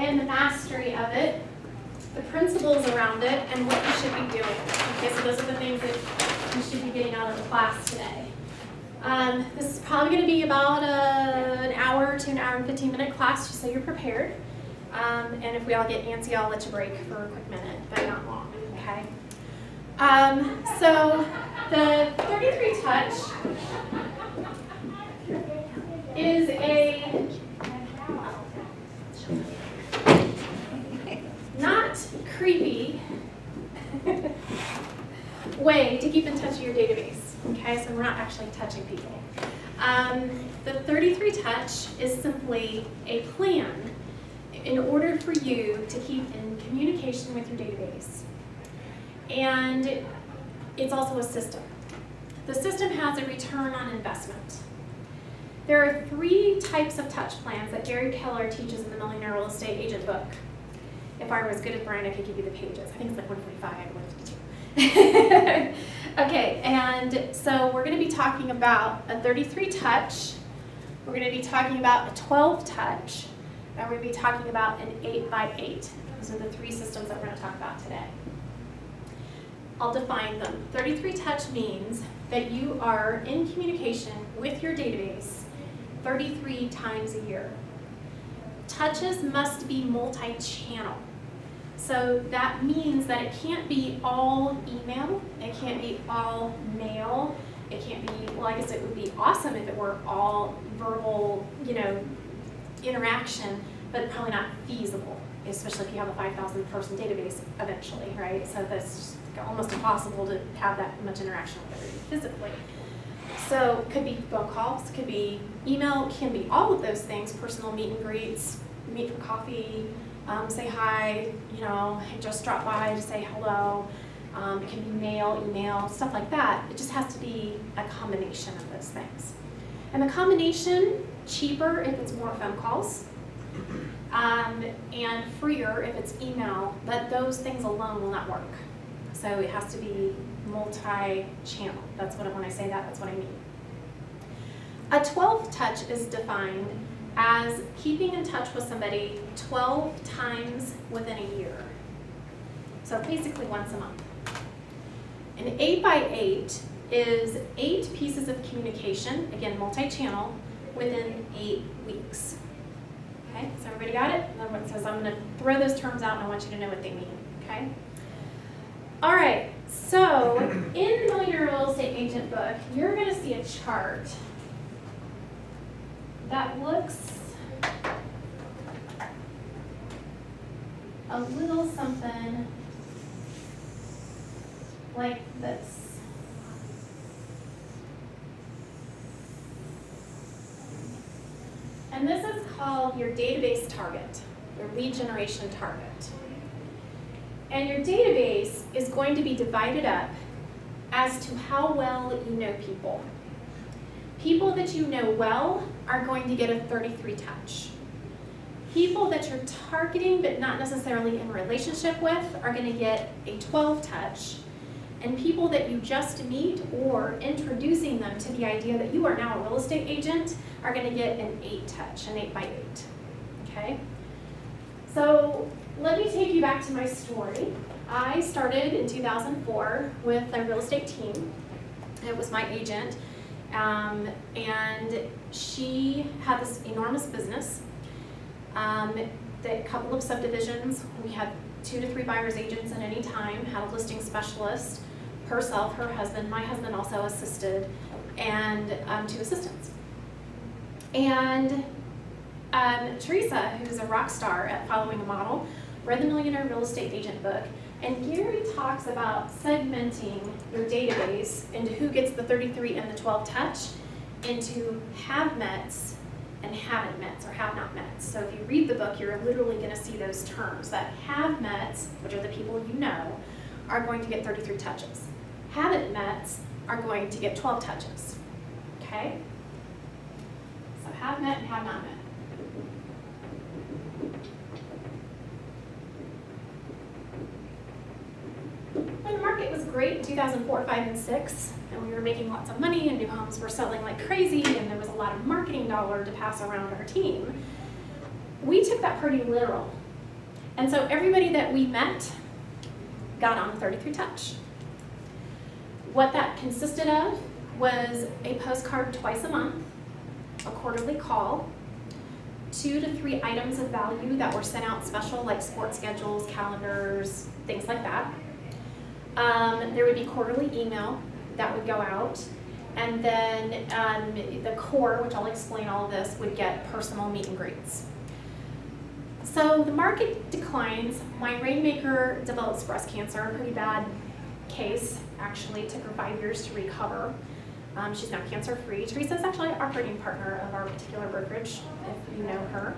and the mastery of it, the principles around it, and what you should be doing. Okay, so those are the things that you should be getting out of the class today. This is probably going to be about an hour to an hour and 15-minute class, just so you're prepared. And if we all get antsy, I'll let you break for a quick minute, but not long, okay? So the 33 touch is a not creepy way to keep in touch with your database. Okay, so we're not actually touching people. The 33 touch is simply a plan in order for you to keep in communication with your database. And it's also a system. The system has a return on investment. There are 3 types of touch plans that Gary Keller teaches in the Millionaire Real Estate Agent book. If I were as good as Brian, I could give you the pages. I think it's like 145 and 152. Okay, and so we're going to be talking about a 33 touch. We're going to be talking about a 12 touch. And we're going to be talking about an 8x8. Those are the 3 systems that we're going to talk about today. I'll define them. 33 touch means that you are in communication with your database 33 times a year. Touches must be multi-channel. So that means that it can't be all email, it can't be all mail, it can't be, well, I guess it would be awesome if it were all verbal, interaction, but probably not feasible, especially if you have a 5,000 person database eventually, right? So that's just almost impossible to have that much interaction with everybody physically. So it could be phone calls, it could be email, it can be all of those things, personal meet and greets, meet for coffee, say hi, just drop by to say hello. It can be mail, email, stuff like that. It just has to be a combination of those things. And the combination, cheaper if it's more phone calls, and freer if it's email, but those things alone will not work. So it has to be multi-channel. When I say that, that's what I mean. A 12 touch is defined as keeping in touch with somebody 12 times within a year. So basically once a month. An 8x8 is 8 pieces of communication, again multi-channel, within 8 weeks. Okay, so everybody got it? In other words, I'm going to throw those terms out and I want you to know what they mean. Okay? All right, so in the Millionaire Real Estate Agent book, you're going to see a chart that looks a little something like this. And this is called your database target, your lead generation target. And your database is going to be divided up as to how well you know people. People that you know well are going to get a 33 touch. People that you're targeting but not necessarily in relationship with are going to get a 12 touch. And people that you just meet or introducing them to the idea that you are now a real estate agent are going to get an 8 touch, an 8x8. Okay? So let me take you back to my story. I started in 2004 with a real estate team. It was my agent. And she had this enormous business. A couple of subdivisions. We had 2 to 3 buyer's agents at any time, had a listing specialist, herself, her husband, my husband also assisted, and 2 assistants. And Teresa, who's a rock star at following a model, read the Millionaire Real Estate Agent book, and Gary talks about segmenting your database into who gets the 33 and the 12 touch, into have-mets and haven't-mets or have-not-mets. So if you read the book, you're literally going to see those terms. That have-mets, which are the people you know, are going to get 33 touches. Haven't-mets are going to get 12 touches. Okay? So have-met and have-not-met. When the market was great in 2004, 5, and 6, and we were making lots of money and new homes were selling like crazy and there was a lot of marketing dollar to pass around our team, we took that pretty literal. And so everybody that we met got on 33 Touch. What that consisted of was a postcard twice a month, a quarterly call, 2 to 3 items of value that were sent out special, like sports schedules, calendars, things like that. There would be quarterly email that would go out, and then the core, which I'll explain all of this, would get personal meet and greets. So the market declines. My rainmaker develops breast cancer, a pretty bad case, actually. It took her 5 years to recover. She's now cancer-free. Teresa's actually our operating partner of our particular brokerage, if you know her.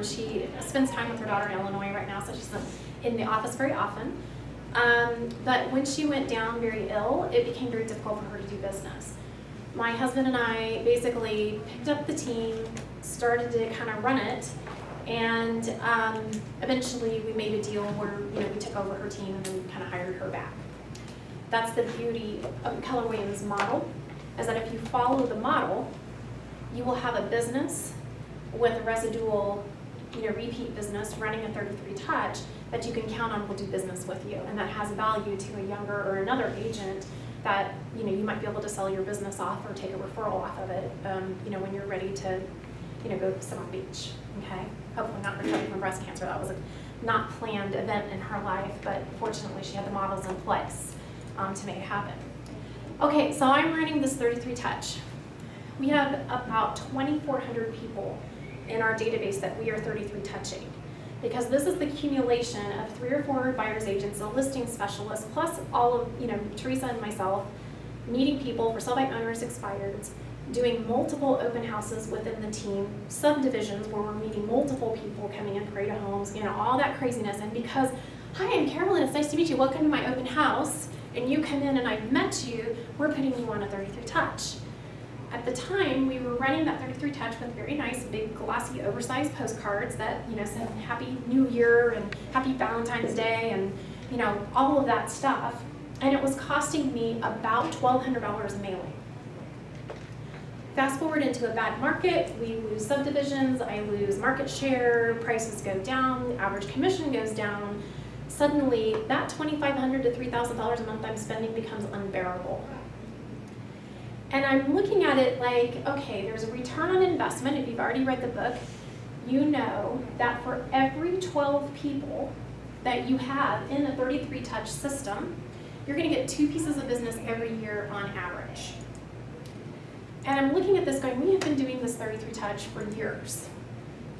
She spends time with her daughter in Illinois right now, so she's in the office very often. But when she went down very ill, it became very difficult for her to do business. My husband and I basically picked up the team, started to kind of run it, and eventually we made a deal where we took over her team and then kind of hired her back. That's the beauty of Keller Williams' model, is that if you follow the model, you will have a business with a residual, repeat business running a 33 Touch that you can count on will do business with you, and that has value to a younger or another agent that you might be able to sell your business off or take a referral off of it, when you're ready to go sit on the beach. Okay, hopefully not recovering from breast cancer. That was a not planned event in her life, but fortunately she had the models in place to make it happen. Okay, so I'm running this 33 Touch. We have about 2,400 people in our database that we are 33 touching, because this is the accumulation of 3 or 4 buyer's agents, a listing specialist, plus all of Teresa and myself meeting people for sell by owners, expireds, doing multiple open houses within the team, subdivisions where we're meeting multiple people coming in, parade of homes, all that craziness. And because, hi, I'm Carolyn, it's nice to meet you, welcome to my open house, and you come in and I've met you, we're putting you on a 33 Touch. At the time, we were running that 33 Touch with very nice, big, glossy, oversized postcards that said Happy New Year and Happy Valentine's Day and all of that stuff. And it was costing me about $1,200 a mailing. Fast forward into a bad market, we lose subdivisions, I lose market share, prices go down, average commission goes down. Suddenly, that $2,500 to $3,000 a month I'm spending becomes unbearable. And I'm looking at it like, okay, there's a return on investment. If you've already read the book, you know that for every 12 people that you have in the 33 Touch system, you're going to get 2 pieces of business every year on average. And I'm looking at this going, we have been doing this 33 Touch for years.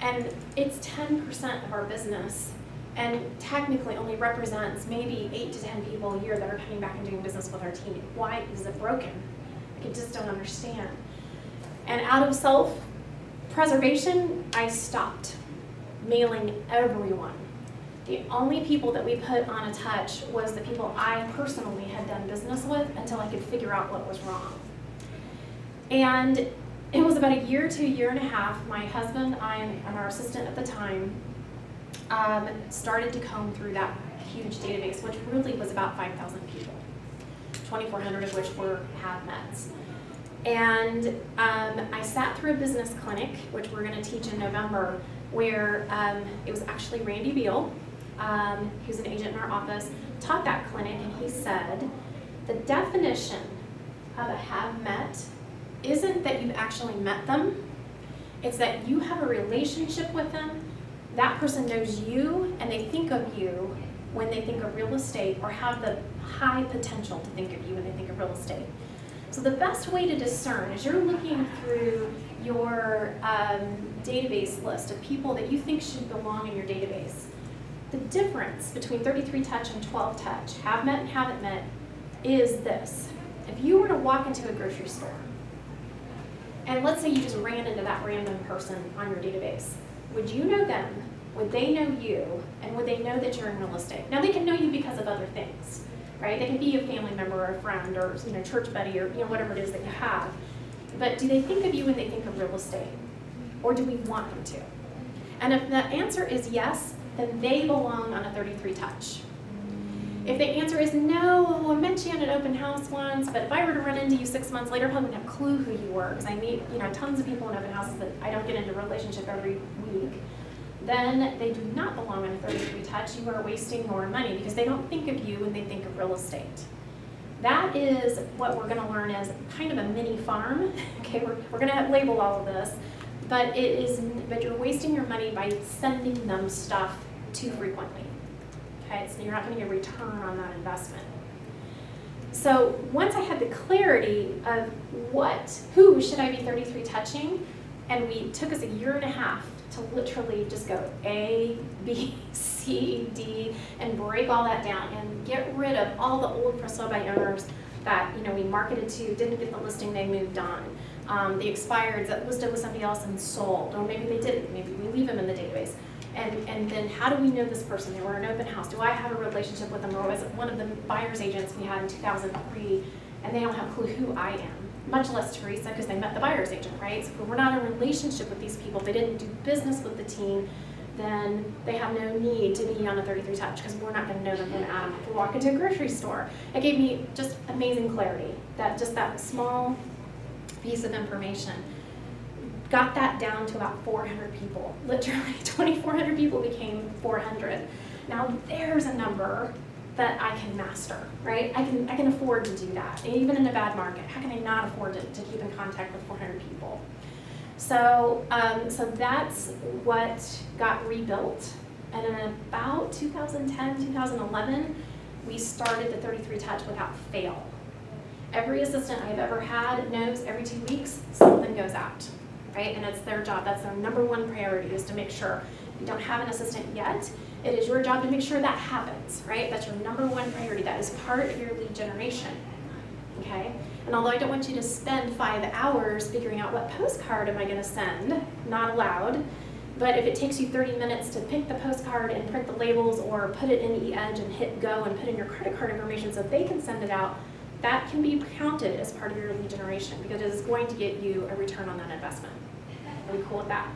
And it's 10% of our business, and technically only represents maybe 8 to 10 people a year that are coming back and doing business with our team. Why is it broken? I just don't understand. And out of self-preservation, I stopped mailing everyone. The only people that we put on a touch was the people I personally had done business with until I could figure out what was wrong. And it was about a year to a year and a half, my husband, I, and our assistant at the time, started to comb through that huge database, which really was about 5,000 people, 2,400 of which were have-mets. And I sat through a business clinic, which we're going to teach in November, where it was actually Randy Beal, who's an agent in our office, taught that clinic, and he said, the definition of a have-met isn't that you've actually met them, it's that you have a relationship with them, that person knows you, and they think of you when they think of real estate, or have the high potential to think of you when they think of real estate. So the best way to discern is you're looking through your database list of people that you think should belong in your database. The difference between 33 Touch and 12 Touch, have met and haven't met, is this. If you were to walk into a grocery store, and let's say you just ran into that random person on your database, would you know them? Would they know you? And would they know that you're in real estate? Now they can know you because of other things, right? They can be a family member or a friend or church buddy or whatever it is that you have. But do they think of you when they think of real estate? Or do we want them to? And if the answer is yes, then they belong on a 33 Touch. If the answer is no, I met you at an open house once, but if I were to run into you 6 months later, I probably wouldn't have a clue who you were, because I meet tons of people in open houses that I don't get into a relationship every week, then they do not belong on a 33 touch. You are wasting your money because they don't think of you when they think of real estate. That is what we're going to learn as kind of a mini farm. Okay, we're going to label all of this, but you're wasting your money by sending them stuff too frequently. Okay, so you're not going to get a return on that investment. So once I had the clarity of who should I be 33 touching, and we took us a year and a half to literally just go A, B, C, D, and break all that down and get rid of all the old for sale by owners that we marketed to, didn't get the listing, they moved on. The expireds that listed with somebody else and sold, or maybe they didn't, maybe we leave them in the database. And then how do we know this person? They were an open house. Do I have a relationship with them? Or was it one of the buyer's agents we had in 2003 and they don't have a clue who I am? Much less Teresa, because they met the buyer's agent, right? So if we're not in a relationship with these people, they didn't do business with the team, then they have no need to be on a 33 touch because we're not going to know them from Adam if we walk into a grocery store. It gave me just amazing clarity, that just that small piece of information. Got that down to about 400 people. Literally 2,400 people became 400. Now there's a number that I can master, right? I can afford to do that, even in a bad market. How can I not afford to keep in contact with 400 people? So, so that's what got rebuilt. And in about 2010, 2011, we started the 33 touch without fail. Every assistant I've ever had knows every 2 weeks something goes out. Right? And it's their job. That's their number one priority, is to make sure you don't have an assistant yet. It is your job to make sure that happens, right? That's your number one priority. That is part of your lead generation, okay? And although I don't want you to spend 5 hours figuring out what postcard am I going to send, not allowed, but if it takes you 30 minutes to pick the postcard and print the labels or put it in eEdge and hit go and put in your credit card information so they can send it out, that can be counted as part of your lead generation because it is going to get you a return on that investment. Are we cool with that?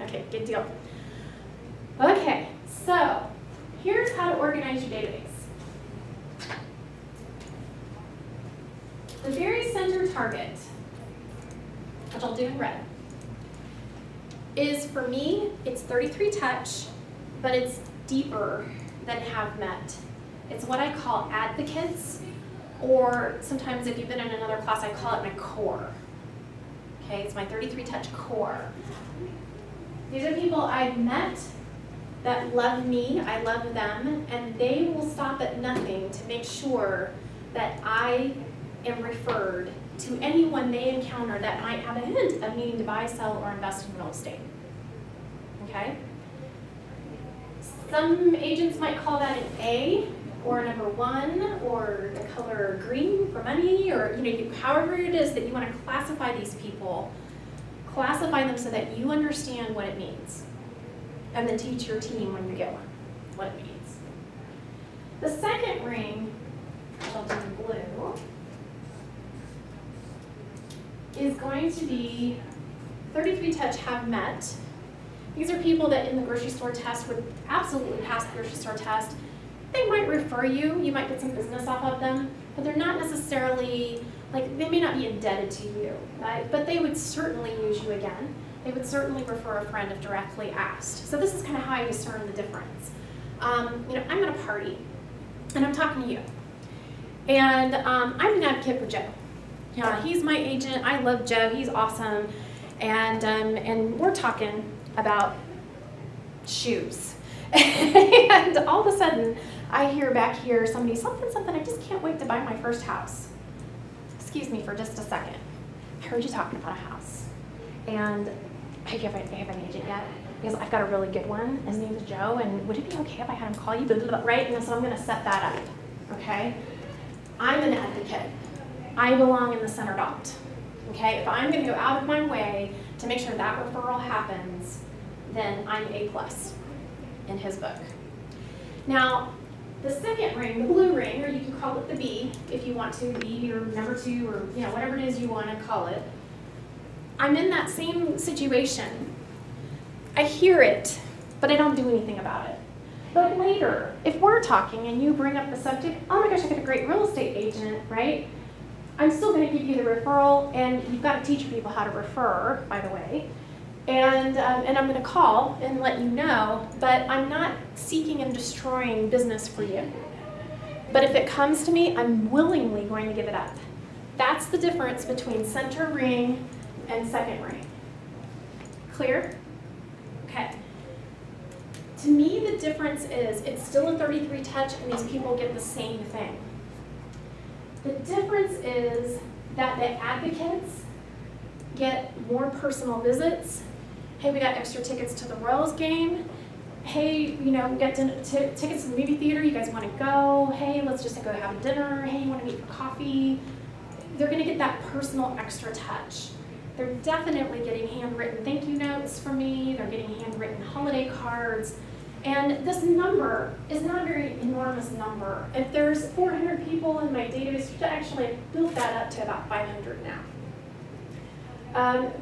Okay, good deal. Okay, so here's how to organize your database. The very center target, which I'll do in red, is for me, it's 33 touch, but it's deeper than have met. It's what I call advocates, or sometimes if you've been in another class, I call it my core. Okay, it's my 33 touch core. These are people I've met that love me, I love them, and they will stop at nothing to make sure that I am referred to anyone they encounter that might have a hint of needing to buy, sell, or invest in real estate. Okay? Some agents might call that an A, or number 1, or the color green for money, or however it is that you want to classify these people, classify them so that you understand what it means. And then teach your team when you get one what it means. The second ring, which I'll do in blue, is going to be 33 touch have met. These are people that in the grocery store test would absolutely pass the grocery store test. They might refer you, you might get some business off of them, but they're not necessarily, they may not be indebted to you, right? But they would certainly use you again. They would certainly refer a friend if directly asked. So this is kind of how I discern the difference. I'm at a party, and I'm talking to you. And I'm an advocate for Joe. He's my agent, I love Joe, he's awesome. And we're talking about shoes. And all of a sudden, I hear back here somebody, something, I just can't wait to buy my first house. Excuse me for just a second. I heard you talking about a house. And have you have an agent yet? Because I've got a really good one. His name is Joe, and would it be okay if I had him call you? Blah, blah, blah, right? And so I'm going to set that up, okay? I'm an advocate. I belong in the center dot, okay? If I'm going to go out of my way to make sure that referral happens, then I'm A+ in his book. Now, the second ring, the blue ring, or you can call it the B if you want to, B or number 2 or whatever it is you want to call it. I'm in that same situation. I hear it, but I don't do anything about it. But later, if we're talking and you bring up the subject, oh my gosh, I got a great real estate agent, right? I'm still going to give you the referral, and you've got to teach people how to refer, by the way. And I'm going to call and let you know, but I'm not seeking and destroying business for you. But if it comes to me, I'm willingly going to give it up. That's the difference between center ring and second ring. Clear? Okay. To me, the difference is it's still a 33 touch and these people get the same thing. The difference is that the advocates get more personal visits. Hey, we got extra tickets to the Royals game. Hey, we got tickets to the movie theater. You guys want to go? Hey, let's just go have a dinner. Hey, you want to meet for coffee? They're going to get that personal extra touch. They're definitely getting handwritten thank you notes from me. They're getting handwritten holiday cards. And this number is not a very enormous number. If there's 400 people in my database, actually I've built that up to about 500 now.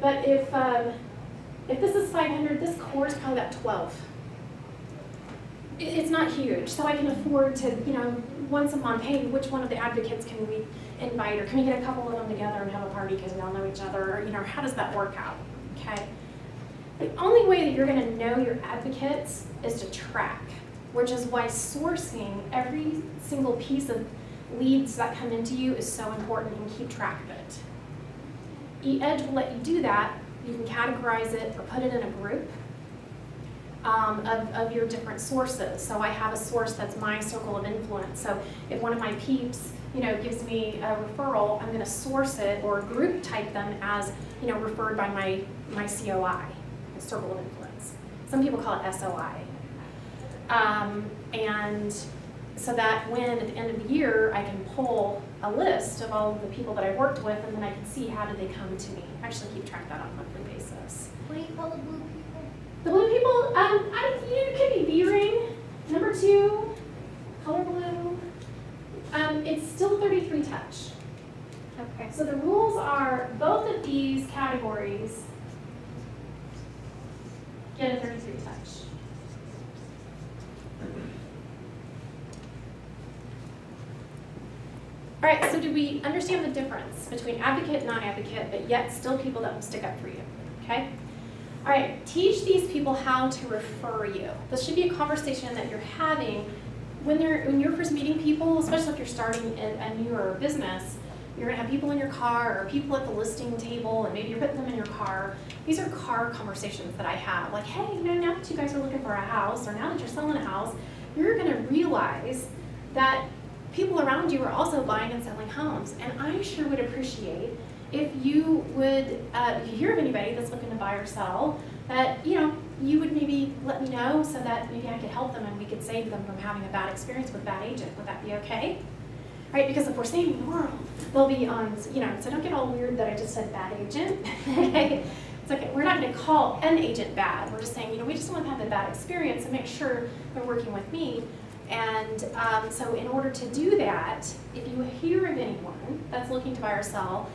But if this is 500, this core is probably about 12. It's not huge, so I can afford to, once a month, hey, which one of the advocates can we invite, or can we get a couple of them together and have a party because we all know each other, or, how does that work out, okay? The only way that you're going to know your advocates is to track, which is why sourcing every single piece of leads that come into you is so important, and keep track of it. eEdge will let you do that. You can categorize it or put it in a group of your different sources. So I have a source that's my circle of influence. So if one of my peeps, gives me a referral, I'm going to source it or group type them as, referred by my COI, circle of influence. Some people call it SOI. And so that when at the end of the year I can pull a list of all of the people that I worked with, and then I can see how did they come to me. I actually keep track of that on a monthly basis. What do you call the blue people? The blue people, it could be V-ring, number 2, color blue. It's still 33 touch. Okay, so the rules are both of these categories get a 33 touch. All right, so do we understand the difference between advocate and non-advocate, but yet still people that will stick up for you, okay? All right, teach these people how to refer you. This should be a conversation that you're having when you're first meeting people, especially if you're starting a newer business. You're gonna have people in your car or people at the listing table, and maybe you're putting them in your car. These are car conversations that I have, like, hey, now that you guys are looking for a house, or now that you're selling a house, you're gonna realize that people around you are also buying and selling homes. And I sure would appreciate if you would, if you hear of anybody that's looking to buy or sell, that you would maybe let me know so that maybe I could help them and we could save them from having a bad experience with a bad agent. Would that be okay? Right? Because if we're saving the world, they'll be on, so don't get all weird that I just said bad agent. Okay? It's okay. We're not going to call an agent bad. We're just saying, we just want to have the bad experience and make sure they're working with me. And so in order to do that, if you hear of anyone that's looking to buy or sell,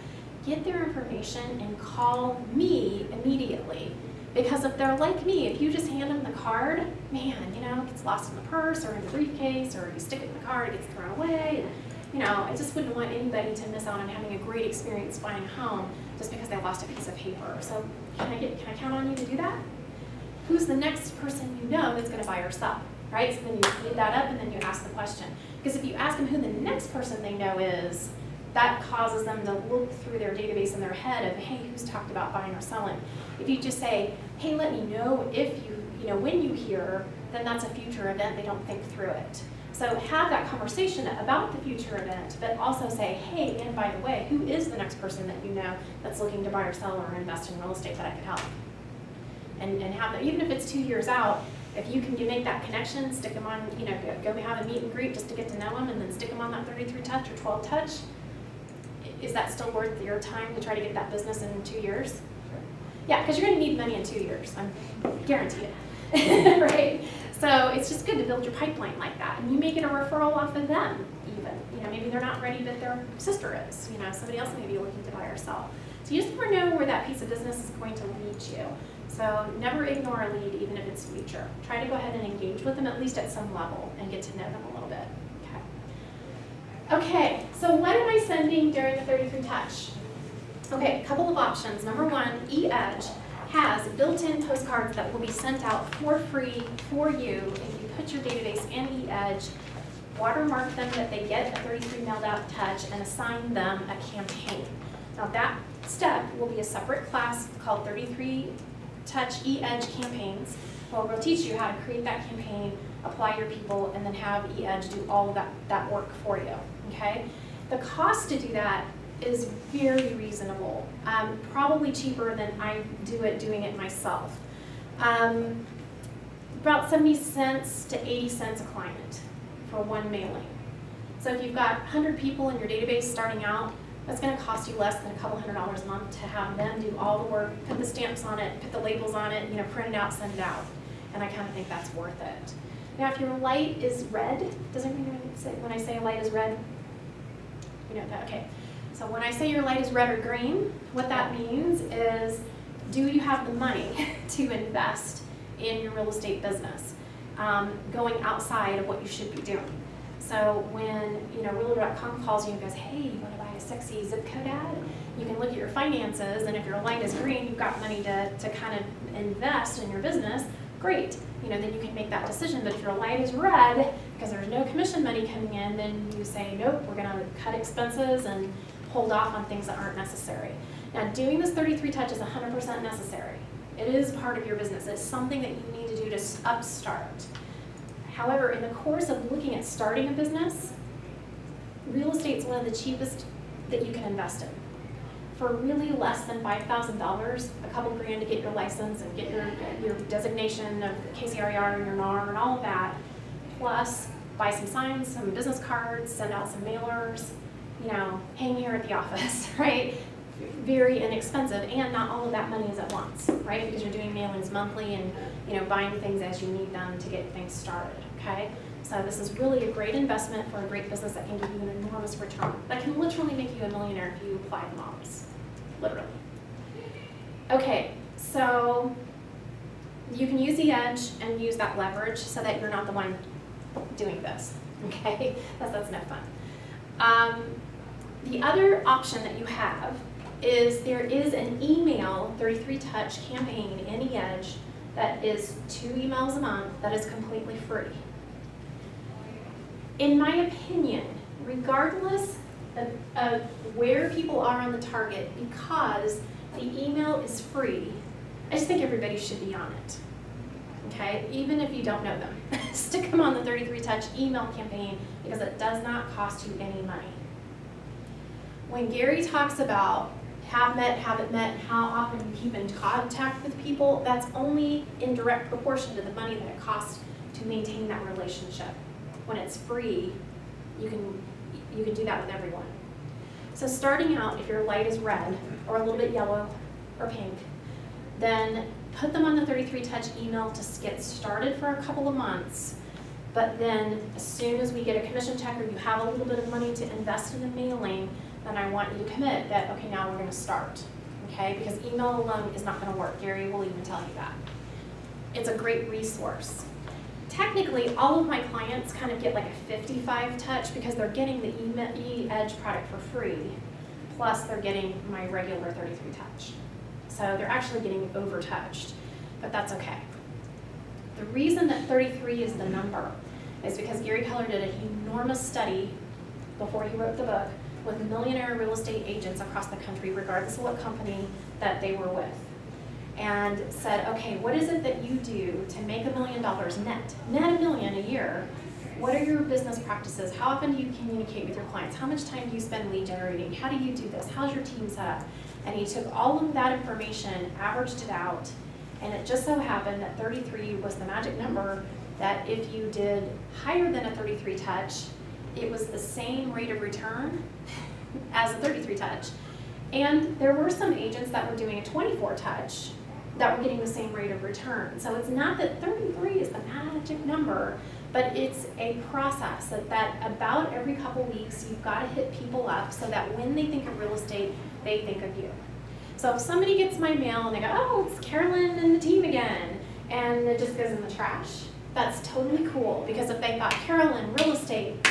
get their information and call me immediately. Because if they're like me, if you just hand them the card, man, it gets lost in the purse or in the briefcase, or you stick it in the car, it gets thrown away. And, I just wouldn't want anybody to miss out on having a great experience buying a home just because they lost a piece of paper. So can I count on you to do that? Who's the next person that's going to buy or sell? Right? So then you leave that up and then you ask the question. Because if you ask them who the next person they know is, that causes them to look through their database in their head of, hey, who's talked about buying or selling? If you just say, hey, let me know if when you hear, then that's a future event. They don't think through it. So have that conversation about the future event, but also say, hey, and by the way, who is the next person that you know that's looking to buy or sell or invest in real estate that I could help? And have them, even if it's 2 years out, if you make that connection, stick them on, go have a meet and greet just to get to know them, and then stick them on that 33 touch or 12 touch. Is that still worth your time to try to get that business in 2 years? Sure. Yeah, because you're going to need money in 2 years. I'm guarantee it. Right? So it's just good to build your pipeline like that, and you may get a referral off of them. Even maybe they're not ready, but their sister is. Somebody else may be looking to buy or sell. So you just never know where that piece of business is going to lead you. So never ignore a lead, even if it's future. Try to go ahead and engage with them at least at some level and get to know them a little bit. Okay, so what am I sending during the 33 touch? Okay, a couple of options. Number one, eEdge has built-in postcards that will be sent out for free for you if you put your database in eEdge, watermark them that they get a 33 mailed out touch, and assign them a campaign. Now that step will be a separate class called 33 Touch eEdge campaigns, where we'll teach you how to create that campaign, apply your people, and then have eEdge do all of that work for you, okay? The cost to do that is very reasonable, probably cheaper than I do it doing it myself. About 70 cents to 80 cents a client for one mailing. So if you've got 100 people in your database starting out, that's going to cost you less than a couple $100s a month to have them do all the work, put the stamps on it, put the labels on it, print it out, send it out. And I kind of think that's worth it. Now, if your light is red, does everyone say when I say a light is red? You know that, okay. So when I say your light is red or green, what that means is, do you have the money to invest in your real estate business, going outside of what you should be doing? So when Realtor.com calls you and goes, hey, you want to buy a sexy zip code ad? You can look at your finances, and if your light is green, you've got money to kind of invest in your business, great. Then you can make that decision. But if your light is red, because there's no commission money coming in, then you say, nope, we're going to cut expenses and hold off on things that aren't necessary. Now, doing this 33 touch is 100% necessary. It is part of your business. It's something that you need to do to upstart. However, in the course of looking at starting a business, real estate is one of the cheapest that you can invest in. For really less than $5,000, a couple grand to get your license and get your designation of KCRER and your NAR and all of that, plus buy some signs, some business cards, send out some mailers, hang here at the office, right? Very inexpensive, and not all of that money is at once, right? Because you're doing mailings monthly and buying things as you need them to get things started, okay? So this is really a great investment for a great business that can give you an enormous return. That can literally make you a millionaire if you apply the models, literally. Okay, so you can use the edge and use that leverage so that you're not the one doing this, okay? That's no fun. The other option that you have is there is an email 33 touch campaign in eEdge that is 2 emails a month that is completely free. In my opinion, regardless of where people are on the target, because the email is free, I just think everybody should be on it. Okay, even if you don't know them, stick them on the 33 touch email campaign because it does not cost you any money. When Gary talks about have met, haven't met, and how often you keep in contact with people, that's only in direct proportion to the money that it costs to maintain that relationship. When it's free, you can do that with everyone. So starting out, if your light is red or a little bit yellow or pink, then put them on the 33 touch email to get started for a couple of months. But then as soon as we get a commission check or you have a little bit of money to invest in a mailing, then I want you to commit that, okay, now we're going to start, okay? Because email alone is not going to work. Gary will even tell you that. It's a great resource. Technically, all of my clients kind of get like a 55 touch because they're getting the eEdge product for free, plus they're getting my regular 33 touch. So they're actually getting overtouched, but that's okay. The reason that 33 is the number is because Gary Keller did an enormous study before he wrote the book with millionaire real estate agents across the country, regardless of what company that they were with, and said, okay, what is it that you do to make $1 million net $1 million a year? What are your business practices? How often do you communicate with your clients? How much time do you spend lead generating? How do you do this? How's your team set up? And he took all of that information, averaged it out, and it just so happened that 33 was the magic number, that if you did higher than a 33 touch, it was the same rate of return as a 33 touch. And there were some agents that were doing a 24 touch that were getting the same rate of return. So it's not that 33 is the magic number, but it's a process that about every couple weeks you've got to hit people up so that when they think of real estate, they think of you. So if somebody gets my mail and they go, oh, it's Carolyn and the team again, and it just goes in the trash, that's totally cool, because if they thought Carolyn, real estate,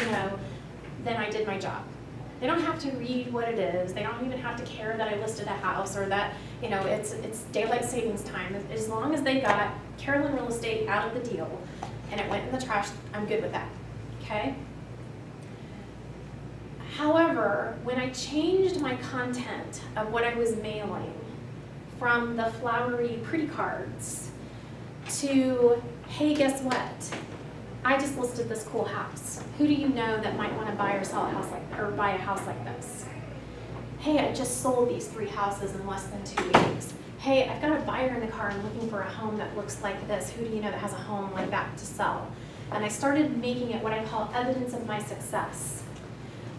then I did my job. They don't have to read what it is. They don't even have to care that I listed a house or that You know, it's daylight savings time. As long as they got Carolyn Real Estate out of the deal and it went in the trash, I'm good with that, okay? However, when I changed my content of what I was mailing from the flowery pretty cards to, hey, guess what? I just listed this cool house. Who do you know that might want to buy or sell a house like, or buy a house like this? Hey, I just sold these 3 houses in less than 2 weeks. Hey, I've got a buyer in the car and looking for a home that looks like this. Who do you know that has a home like that to sell? And I started making it what I call evidence of my success.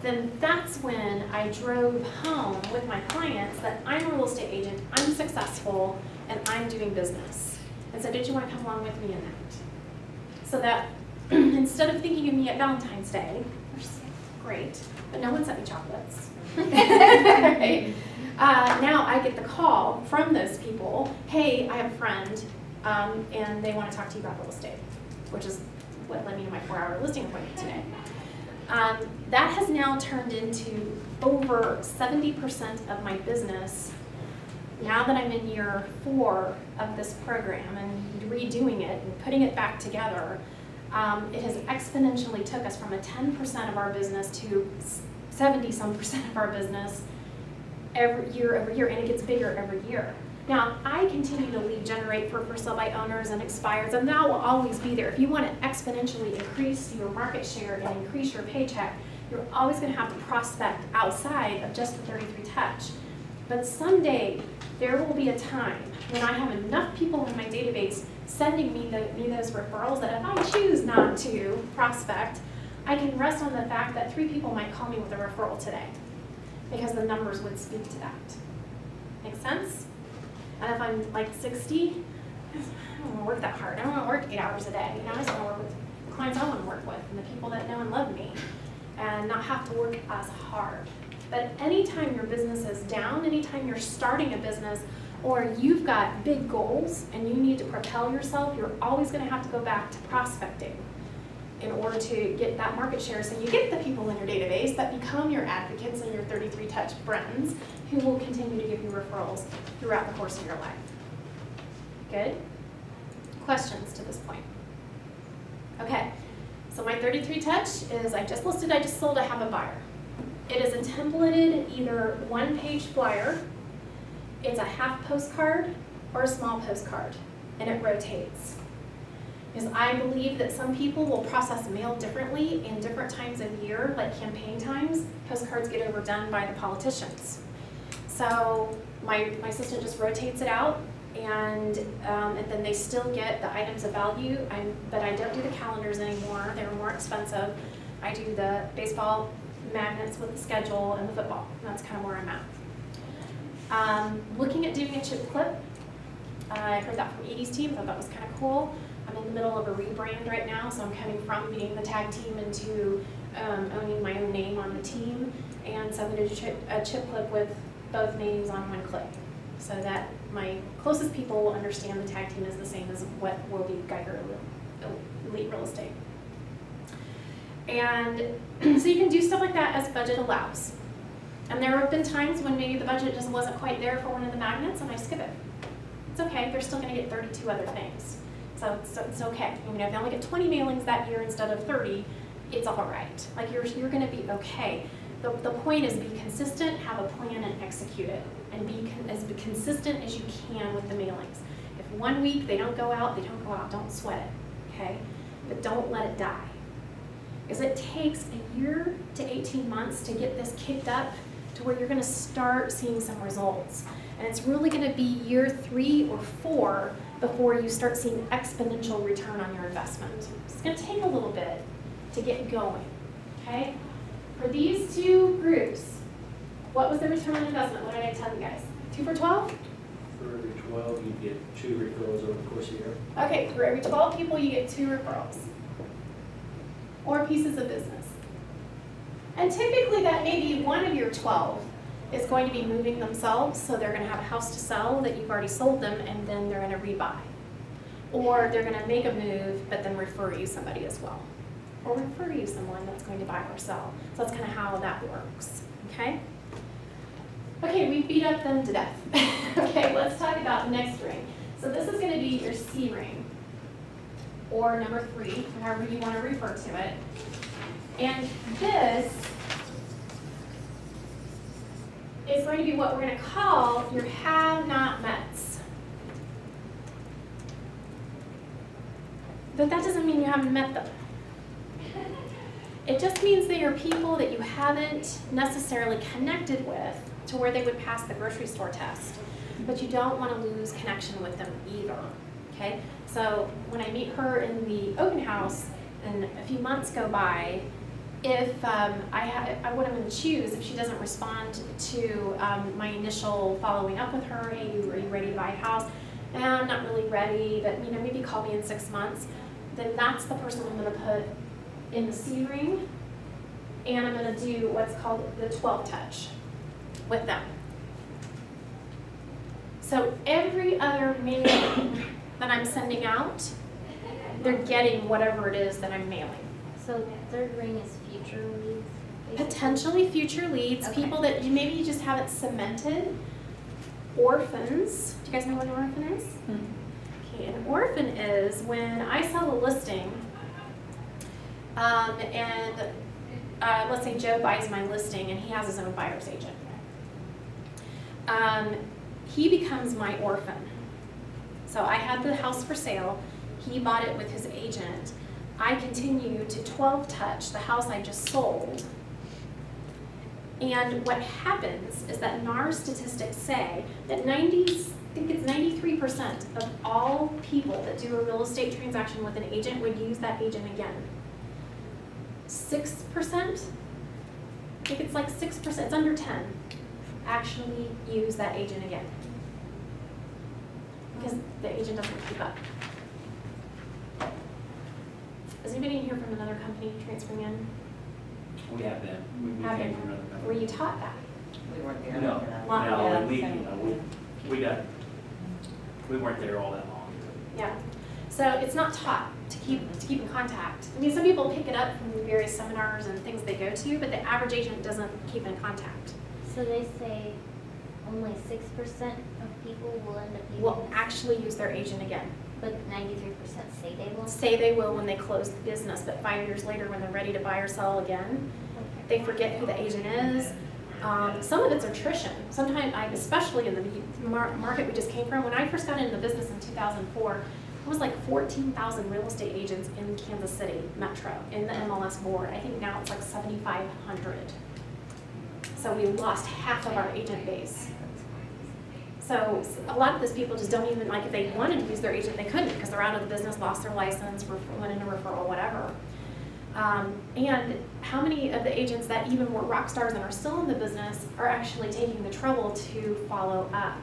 Then that's when I drove home with my clients that I'm a real estate agent, I'm successful, and I'm doing business. And so did you want to come along with me in that? So that instead of thinking of me at Valentine's Day, which is great, but no one sent me chocolates, right? Now I get the call from those people, hey, I have a friend, and they want to talk to you about real estate, which is what led me to my 4-hour listing appointment today. That has now turned into over 70% of my business now that I'm in year 4 of this program and redoing it and putting it back together. It has exponentially took us from a 10% of our business to 70-some% of our business every year over year, and it gets bigger every year. Now, I continue to lead generate for sale by owners and expires, and that will always be there. If you want to exponentially increase your market share and increase your paycheck, you're always going to have to prospect outside of just the 33 touch. But someday, there will be a time when I have enough people in my database sending me those referrals that if I choose not to prospect, I can rest on the fact that 3 people might call me with a referral today because the numbers would speak to that. Make sense? And if I'm like 60, I don't want to work that hard. I don't want to work 8 hours a day. You know, I just want to work with the clients I want to work with and the people that know and love me and not have to work as hard. But anytime your business is down, anytime you're starting a business or you've got big goals and you need to propel yourself, you're always going to have to go back to prospecting in order to get that market share. So you get the people in your database that become your advocates and your 33 touch friends who will continue to give you referrals throughout the course of your life. Good? Questions to this point? Okay, so my 33 touch is I just listed, I just sold, I have a buyer. It is a templated either 1-page flyer, it's a half postcard, or a small postcard, and it rotates. Because I believe that some people will process mail differently in different times of year, like campaign times. Postcards get overdone by the politicians. So my assistant just rotates it out, and then they still get the items of value. But I don't do the calendars anymore. They're more expensive. I do the baseball magnets with the schedule and the football. That's kind of where I'm at. Looking at doing a chip clip. I heard that from Edie's team. I thought that was kind of cool. I'm in the middle of a rebrand right now, so I'm coming from being the tag team into owning my own name on the team. And so I'm going to do a chip clip with both names on one clip so that my closest people will understand the tag team is the same as what will be Geiger Elite Real Estate. And so you can do stuff like that as budget allows. And there have been times when maybe the budget just wasn't quite there for one of the magnets and I skip it. It's okay, they're still going to get 32 other things. So it's okay. You know, if they only get 20 mailings that year instead of 30, it's all right. Like you're going to be okay. The point is be consistent, have a plan, and execute it. And be as consistent as you can with the mailings. If 1 week they don't go out, they don't go out. Don't sweat it, okay? But don't let it die. Because it takes a year to 18 months to get this kicked up to where you're going to start seeing some results. And it's really going to be year 3 or 4 before you start seeing exponential return on your investment. It's going to take a little bit to get going, okay? For these 2 groups, what was the return on investment? What did I tell you guys? 2 for 12? For every 12, you get 2 referrals over the course of the year. Okay, for every 12 people, you get 2 referrals or pieces of business. And typically that may be one of your 12 is going to be moving themselves, so they're going to have a house to sell that you've already sold them, and then they're going to rebuy. Or they're going to make a move, but then refer you somebody as well. Or refer you someone that's going to buy or sell. So that's kind of how that works, okay? Okay, we beat up them to death. Okay, let's talk about next ring. So this is going to be your C ring, or number 3, however you want to refer to it. And this is going to be what we're going to call your have-not-mets. But that doesn't mean you haven't met them. It just means they are people that you haven't necessarily connected with to where they would pass the grocery store test. But you don't want to lose connection with them either. Okay? So when I meet her in the open house and a few months go by, if what I'm going to choose if she doesn't respond to my initial following up with her, hey, are you ready to buy a house? I'm not really ready, but maybe call me in 6 months. Then that's the person I'm going to put in the C ring, and I'm going to do what's called the 12 touch with them. So every other mailing that I'm sending out, they're getting whatever it is that I'm mailing. So third ring is future leads? Basically? Potentially future leads, Okay. people that maybe you just haven't cemented. Orphans. Do you guys know what an orphan is? Okay, an orphan is when I sell a listing, let's say Joe buys my listing and he has his own buyer's agent. He becomes my orphan. So I had the house for sale, he bought it with his agent. I continue to 12 touch the house I just sold. And what happens is that NAR statistics say that 93% of all people that do a real estate transaction with an agent would use that agent again. 6%, I think it's like 6%, it's under 10, actually use that agent again. Because the agent doesn't keep up. Is anybody in here from another company transferring in? We have been. We Have came been. from another company. Were you taught that? We weren't there. No, Wow. no, Yeah, and same. we weren't there all that long. Yeah. So it's not taught to keep in contact. I mean, some people pick it up from the various seminars and things they go to, but the average agent doesn't keep in contact. So they say only 6% of people will end up using Will this, actually use their agent again. but 93% say they will? Say they will when they close the business, but 5 years later when they're ready to buy or sell again, they forget who the agent is. Some of it's attrition. Sometimes, especially in the market we just came from, when I first got into the business in 2004, it was like 14,000 real estate agents in Kansas City Metro in the MLS board. I think now it's like 7,500. So we lost half of our agent base. So a lot of those people just don't even, like if they wanted to use their agent, they couldn't because they're out of the business, lost their license, went into referral, whatever. And how many of the agents that even were rock stars and are still in the business are actually taking the trouble to follow up?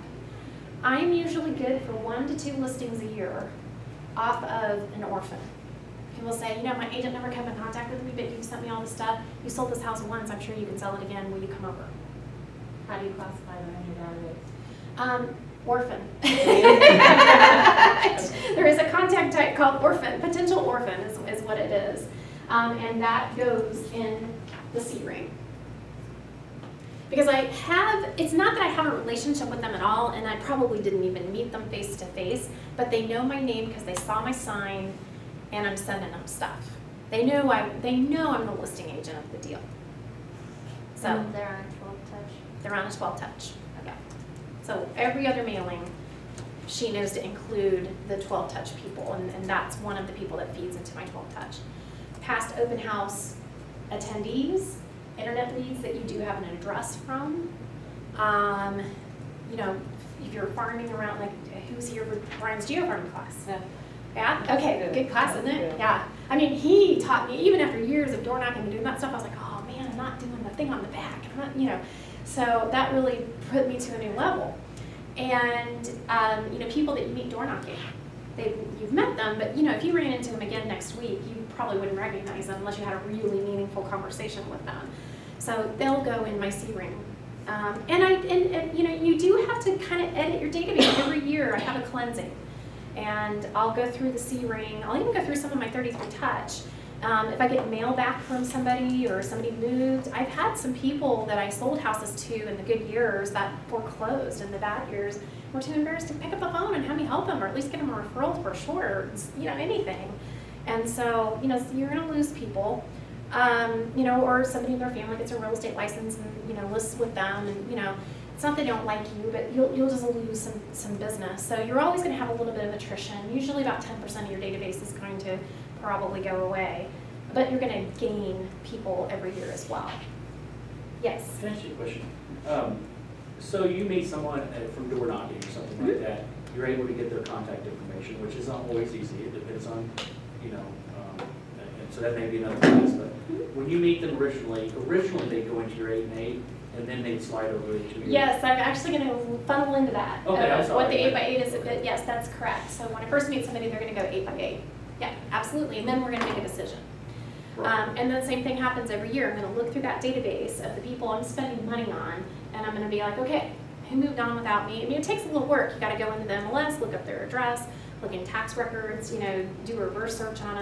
I'm usually good for 1 to 2 listings a year off of an orphan. People say, my agent never kept in contact with me, but you sent me all this stuff. You sold this house once, I'm sure you can sell it again. Will you come over? How do you classify them in your database? Orphan. There is a contact type called orphan. Potential orphan is what it is. And that goes in the C ring. Because it's not that I have a relationship with them at all, and I probably didn't even meet them face to face, but they know my name because they saw my sign, and I'm sending them stuff. They know I'm the listing agent of the deal. So And they're on 12 touch? they're on a 12 touch. Okay. So every other mailing, she knows to include the 12 touch people, and that's one of the people that feeds into my 12 touch. Past open house attendees, internet leads that you do have an address from. If you're farming around, like who's here for Brian's geofarming class? Yeah? Okay, good class, isn't it? Yeah. I mean, he taught me, even after years of door knocking and doing that stuff, I was like, oh man, I'm not doing the thing on the back. I'm not, So that really put me to a new level. And, people that you meet door knocking, you've met them, but if you ran into them again next week, you probably wouldn't recognize them unless you had a really meaningful conversation with them. So they'll go in my C ring. You do have to kind of edit your database every year. I have a cleansing, and I'll go through the C ring. I'll even go through some of my 33 touch If I get mail back from somebody or somebody moved, I've had some people that I sold houses to in the good years that foreclosed in the bad years were too embarrassed to pick up the phone and have me help them or at least give them a referral for sure, or, anything. And so, you're gonna lose people, or somebody in their family gets a real estate license and, lists with them and, it's not that they don't like you, but you'll just lose some business. So you're always gonna have a little bit of attrition. Usually about 10% of your database is going to probably go away, but you're gonna gain people every year as well. Yes? Can I ask you a question? So you meet someone from door knocking or something like that, you're able to get their contact information, which is not always easy, it depends on, and so that may be another class, but when you meet them originally they go into your 8 and 8, and then they slide over into your... Yes, I'm actually gonna funnel into that. Okay, I'm sorry. What the 8x8 is, yes, that's correct. So when I first meet somebody, they're gonna go 8x8. Yeah, absolutely, and then we're gonna make a decision. Right. And the same thing happens every year. I'm gonna look through that database of the people I'm spending money on, and I'm gonna be like, okay, who moved on without me? I mean, it takes a little work. You gotta go into the MLS, look up their address, look in tax records, do a reverse search on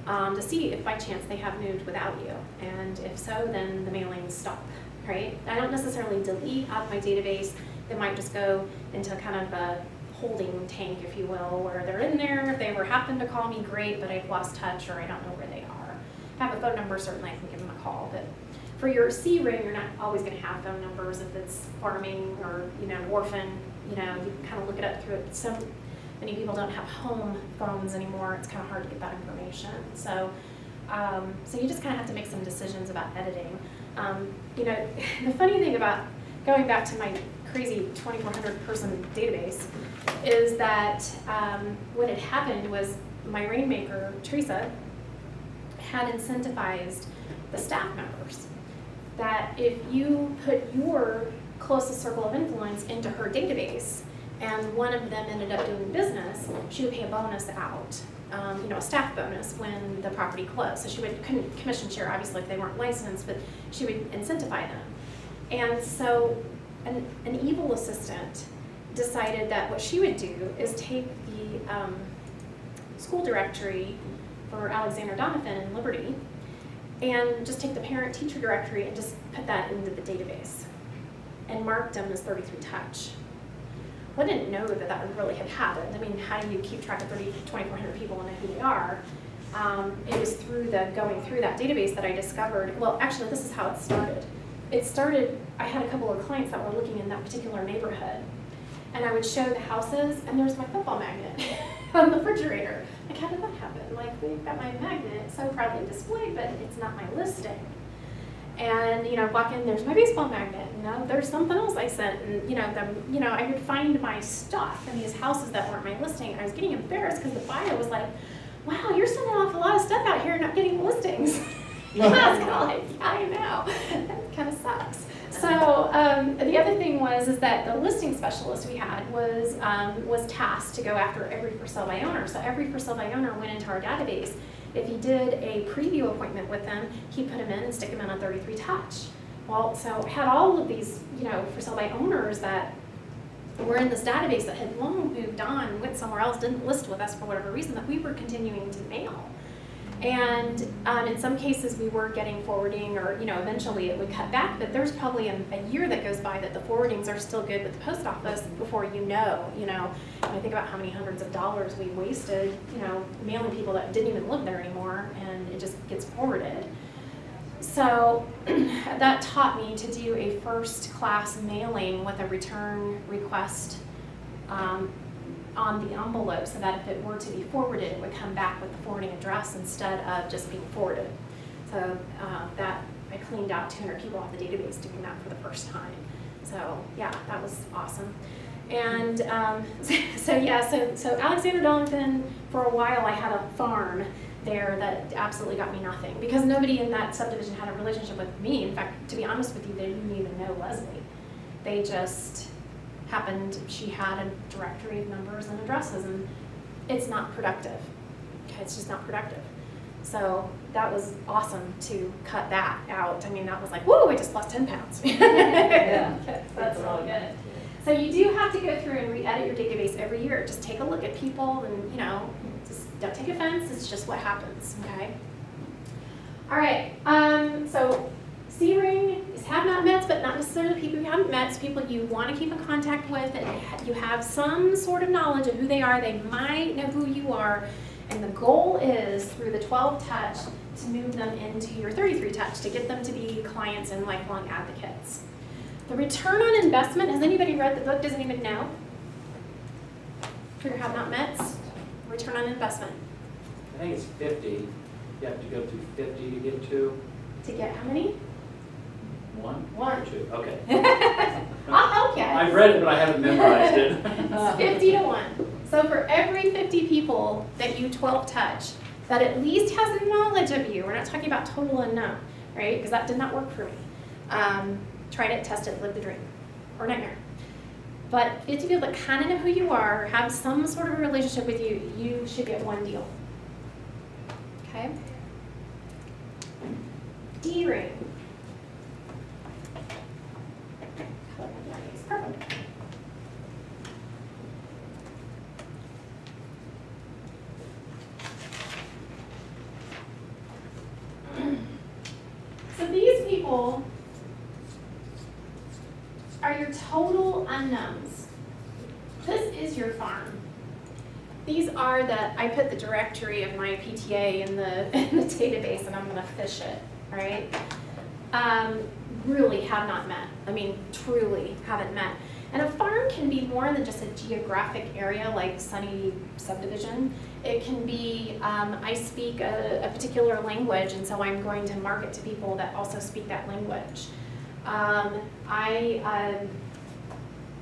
them to see if by chance they have moved without you. And if so, then the mailings stop, right? I don't necessarily delete out my database. They might just go into kind of a holding tank, if you will, where they're in there. If they ever happen to call me, great, but I've lost touch or I don't know where they are. If I have a phone number, certainly I can give them a call, but for your C ring, you're not always going to have phone numbers if it's farming or, orphan, you kind of look it up through it. So many people don't have home phones anymore. It's kind of hard to get that information. So, so you just kind of have to make some decisions about editing. The funny thing about going back to my crazy 2,400 person database is that what had happened was my rainmaker, Teresa, had incentivized the staff members that if you put your closest circle of influence into her database and one of them ended up doing business, she would pay a bonus out, a staff bonus when the property closed. So she couldn't commission share, obviously, if they weren't licensed, but she would incentivize them. And so an evil assistant decided that what she would do is take the school directory for Alexander Donovan in Liberty and just take the parent-teacher directory and just put that into the database and mark them as 33 touch. Well, I didn't know that would really have happened. I mean, how do you keep track of 2,400 people and know who they are? It was through going through that database that I discovered, well, actually, this is how it started. It started, I had a couple of clients that were looking in that particular neighborhood, and I would show the houses, and there's my football magnet on the refrigerator. Like, how did that happen? Like, we've got my magnet so proudly displayed, but it's not my listing. And, walk in, there's my baseball magnet. There's something else I sent. And, I would find my stuff in these houses that weren't my listing. And I was getting embarrassed because the buyer was like, wow, you're sending off a lot of stuff out here and not getting listings. I was kind of like, yeah, I know. That kind of sucks. So the other thing is that the listing specialist we had was tasked to go after every for sale by owner. So every for sale by owner went into our database. If he did a preview appointment with them, he'd put them in and stick them in on 33 touch. Well, so I had all of these, for sale by owners that were in this database that had long moved on, went somewhere else, didn't list with us for whatever reason, that we were continuing to mail. And in some cases we were getting forwarding or, eventually it would cut back, but there's probably a year that goes by that the forwardings are still good with the post office before when I think about how many hundreds of dollars we wasted, mailing people that didn't even live there anymore, and it just gets forwarded. So that taught me to do a first class mailing with a return request on the envelope so that if it were to be forwarded, it would come back with the forwarding address instead of just being forwarded. So that I cleaned out 200 people off the database doing that for the first time. So yeah, that was awesome. And so Alexander Donovan, for a while I had a farm there that absolutely got me nothing because nobody in that subdivision had a relationship with me. In fact, to be honest with you, they didn't even know Leslie. They just happened, she had a directory of numbers and addresses, and it's not productive. Okay, it's just not productive. So that was awesome to cut that out. I mean, that was like, whoa, I just lost 10 pounds. Yeah. That's really good. So you do have to go through and re-edit your database every year. Just take a look at people and, just don't take offense. It's just what happens, okay? All right, so C-ring is have not mets, but not necessarily people you haven't met. It's people you want to keep in contact with, and you have some sort of knowledge of who they are. They might know who you are, and the goal is through the 12 touch to move them into your 33 touch to get them to be clients and lifelong advocates. The return on investment, has anybody read the book? Does anybody know? For your have not mets, return on investment. I think it's 50. You have to go through 50 to get to To get how many? 1? One. Or 2? Okay. I'll help you. I've read it, but I haven't memorized it. It's 50 to 1. So for every 50 people that you 12 touch, that at least has knowledge of you, we're not talking about total unknown, right? Because that did not work for me. Tried it, tested it, lived the dream, or nightmare. But 50 people that kind of know who you are, have some sort of a relationship with you, you should get 1 deal. Okay? D-ring. Perfect. So these people are your total unknowns. This is your farm. These are I put the directory of my PTA in the database and I'm gonna fish it, all right? Really have not met. I mean, truly haven't met. And a farm can be more than just a geographic area like Sunny Subdivision. It can be, I speak a particular language, and so I'm going to market to people that also speak that language. I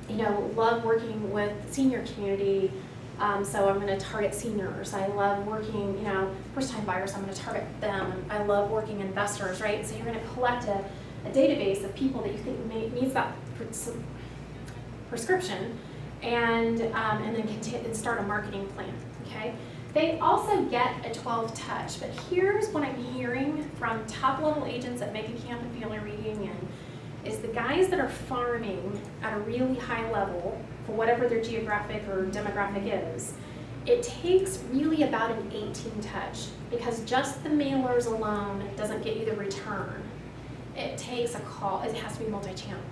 love working with the senior community, so I'm going to target seniors. I love working, first-time buyers, I'm going to target them. I love working investors, right? So you're going to collect a database of people that you think needs that prescription, and then start a marketing plan, okay? They also get a 12 touch, but here's what I'm hearing from top-level agents at Mega Camp and Family Reunion is the guys that are farming at a really high level, for whatever their geographic or demographic is, it takes really about an 18 touch, because just the mailers alone doesn't get you the return. It takes a call, it has to be multi-channel.